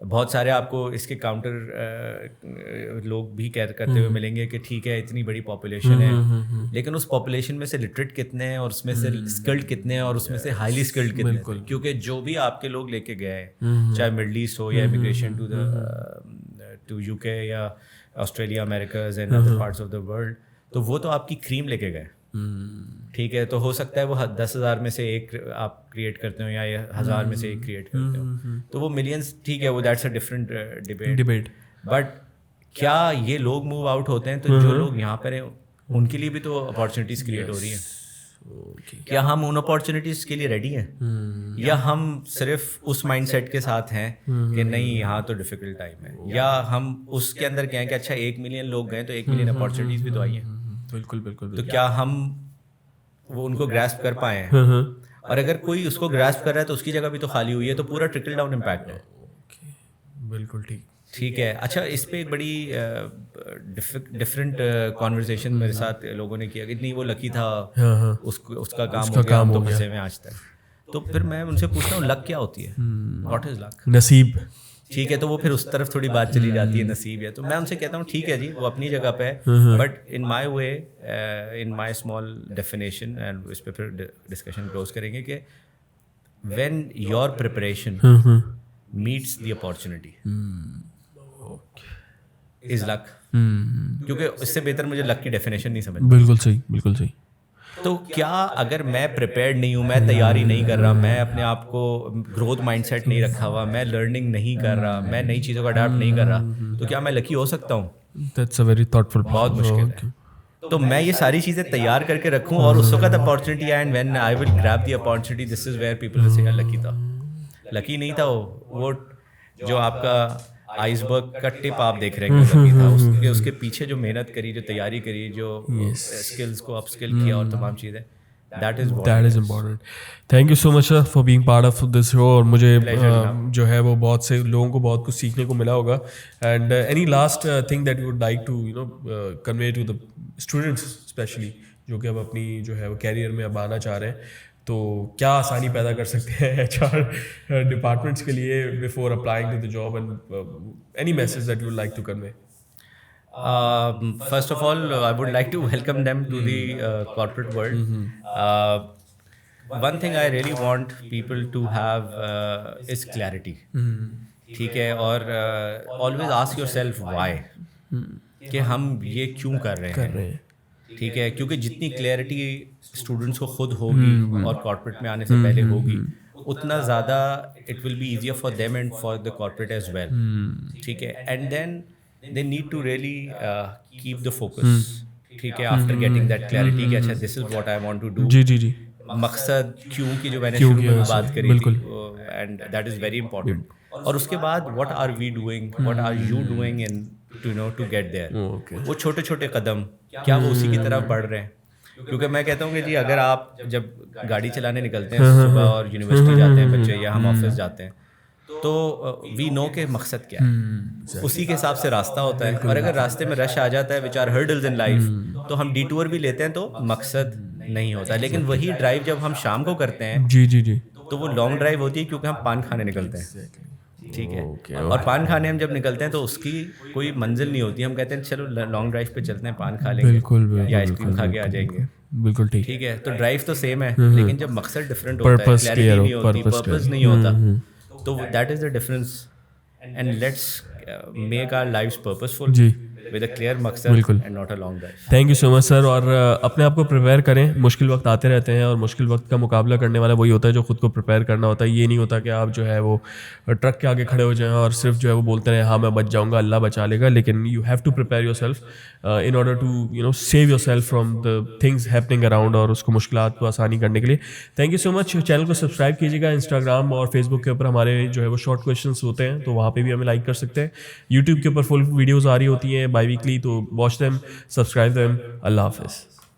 بہت سارے آپ کو اس کے counter لوگ بھی کرتے ہوئے ملیں گے کہ ٹھیک ہے اتنی بڑی پاپولیشن ہے لیکن اس پاپولیشن میں سے لٹریٹ کتنے ہیں اور اس میں سے اسکلڈ کتنے ہیں اور اس میں سے ہائیلی اسکلڈ کتنے ہیں, کیونکہ جو بھی آپ کے لوگ لے کے گئے ہیں چاہے مڈل ایسٹ ہو یا امیگریشن ٹو یو کے یا Australia Americas and other parts of the world, تو وہ تو آپ کی کریم لے کے گئے. ٹھیک ہے, تو ہو سکتا ہے وہ 10,000 میں سے ایک آپ کریٹ کرتے ہو یا 1,000 میں سے ایک کریٹ کرتے ہو, تو وہ ملینس ٹھیک ہے, وہ that's a different debate. But کیا یہ لوگ موو آؤٹ ہوتے ہیں تو جو لوگ یہاں پر ہیں ان کے لیے بھی تو اپارچونیٹیز کریٹ ہو رہی ہیں. کیا ہم ان اپارچونیٹیز کے لیے ریڈی ہیں یا ہم صرف اس مائنڈ سیٹ کے ساتھ ہیں کہ نہیں یہاں تو ڈیفیکلٹ ٹائم ہے, یا ہم اس کے اندر کہیں کہ اچھا 1 ملین لوگ گئے تو 1 ملین اپارچونیٹیز بھی تو آئی ہیں. بالکل بالکل. تو کیا ہم وہ ان کو گراسپ کر پائے ہیں, اور اگر کوئی اس کو گراسپ کر رہا ہے تو اس کی جگہ بھی تو خالی ہوئی ہے, تو پورا ٹرکل ڈاؤن امپیکٹ ہے. بالکل ٹھیک ہے. اچھا, اس پہ ایک بڑی ڈفرینٹ کانورسیشن میرے ساتھ لوگوں نے کیا کہ نہیں وہ لکی تھا, اس کا کام ہو گیا, ہم تو پھنسے میں آج تک. تو پھر میں ان سے پوچھتا ہوں لک کیا ہوتی ہے, واٹ از لک, نصیب. ٹھیک ہے, تو وہ پھر اس طرف تھوڑی بات چلی جاتی ہے نصیب ہے. تو میں ان سے کہتا ہوں ٹھیک ہے جی وہ اپنی جگہ پہ ہے, but in my way, in my small definition, and اس پہ پھر ڈسکشن کلوز کریں گے کہ when your preparation meets the opportunity is luck, کیونکہ اس سے بہتر مجھے لک کی ڈیفینیشن نہیں سمجھ. بالکل صحیح, بالکل صحیح. تو کیا اگر میں پریپیئرڈ نہیں ہوں, میں تیاری نہیں کر رہا, میں اپنے آپ کو گروتھ مائنڈ سیٹ نہیں رکھا ہوا, میں لرننگ نہیں کر رہا, میں نئی چیزوں کا اڈاپٹ نہیں کر رہا, تو کیا میں لکی ہو سکتا ہوں؟ That's a very thoughtful. بہت مشکل ہے. تو میں یہ ساری چیزیں تیار کر کے رکھوں اور اس وقت اپارچونیٹی آئے, and when I will grab the opportunity, this is where people will say lucky تھا. لکی نہیں تھا وہ جو آپ کا آئس برگ کا ٹپ آپ دیکھ رہے ہیں لکی تھا, اس کے پیچھے جو محنت کری, جو تیاری کری, جو اسکلس کو اپ اسکل کیا اور تمام چیزیں, that is important. Thank you so much sir for being part of this show. اور مجھے جو ہے وہ بہت سے لوگوں کو بہت کچھ سیکھنے کو ملا ہوگا. And any last thing that you would like to convey to the students especially جو کہ اب اپنی جو ہے وہ کیریئر میں اب آنا چاہ رہے ہیں, تو کیا آسانی پیدا کر سکتے ہیں HR ڈپارٹمنٹس کے لیے before applying to the job, and any message that you would like to convey? First of all, I would like to welcome them to the corporate world. One thing I really want people to have is clarity. ٹھیک ہے, اور always ask yourself why, کہ ہم یہ کیوں کر رہے ہیں. ٹھیک ہے, کیونکہ جتنی کلیئرٹی اسٹوڈنٹس کو خود ہوگی اور کارپوریٹ میں آنے سے پہلے ہوگی, اتنا زیادہ it will be easier for them and for the corporate as well. ٹھیک ہے, and then they need to really keep the focus. ٹھیک ہے, after getting that clarity کہ اچھا this is what I want to do. جی مقصد کیوں کی جو میں نے شروع میں بات کری تھی, and that is very important. اور اس کے بعد what are we doing, what are you doing in to get there. وہ چھوٹے چھوٹے قدم کیا وہ اسی کی طرف بڑھ رہے ہیں. کیونکہ میں کہتا ہوں کہ جی اگر آپ جب گاڑی چلانے نکلتے ہیں صبح اور یونیورسٹی جاتے ہیں بچے یا ہم آفس جاتے ہیں, تو وی نو کہ مقصد کیا ہے, اسی کے حساب سے راستہ ہوتا ہے. اور اگر راستے میں رش آ جاتا ہے, which are hurdles in life, تو ہم ڈیٹور بھی لیتے ہیں تو مقصد نہیں ہوتا. لیکن وہی ڈرائیو جب ہم شام کو کرتے ہیں جی تو وہ لانگ ڈرائیو ہوتی ہے, کیونکہ ہم پان کھانے نکلتے ہیں. ٹھیک ہے, اور پان کھانے ہم جب نکلتے ہیں تو اس کی کوئی منزل نہیں ہوتی, ہم کہتے ہیں چلو لانگ ڈرائیو پہ چلتے ہیں, پان کھا لیں گے یا آئس کریم کھا کے آ جائیں گے. بالکل ٹھیک ہے, تو ڈرائیو تو سیم ہے, لیکن جب مقصد ڈفرینٹ ہوتا ہے, کلیئرٹی نہیں ہوتی, پرپز نہیں ہوتا, تو that is the difference. And let's make our lives purposeful with a clear مقصد and not a long drive. Thank you so much sir. اور اپنے آپ کو پریپیئر کریں, مشکل وقت آتے رہتے ہیں, اور مشکل وقت کا مقابلہ کرنے والا وہی ہوتا ہے جو خود کو پریپیئر کرنا ہوتا ہے. یہ نہیں ہوتا کہ آپ جو ہے وہ ٹرک کے آگے کھڑے ہو جائیں اور صرف جو ہے وہ بولتے رہیں ہاں میں بچ جاؤں گا, اللہ بچا لے گا. لیکن you have to prepare yourself in order to save yourself from the things happening around, اور اس کو مشکلات کو آسانی کرنے کے لیے. Thank you so much. Channel کو سبسکرائب کیجیے گا. انسٹاگرام اور فیس بک کے اوپر ہمارے جو ہے وہ شارٹ کویشچنس ہوتے ہیں, تو وہاں پہ بھی ہمیں لائک کر سکتے ہیں. یوٹیوب کے اوپر فل ویڈیوز آ رہی ہوتی ہیں بائی ویکلی, تو واچ دیم, سبسکرائب دیم. اللہ حافظ.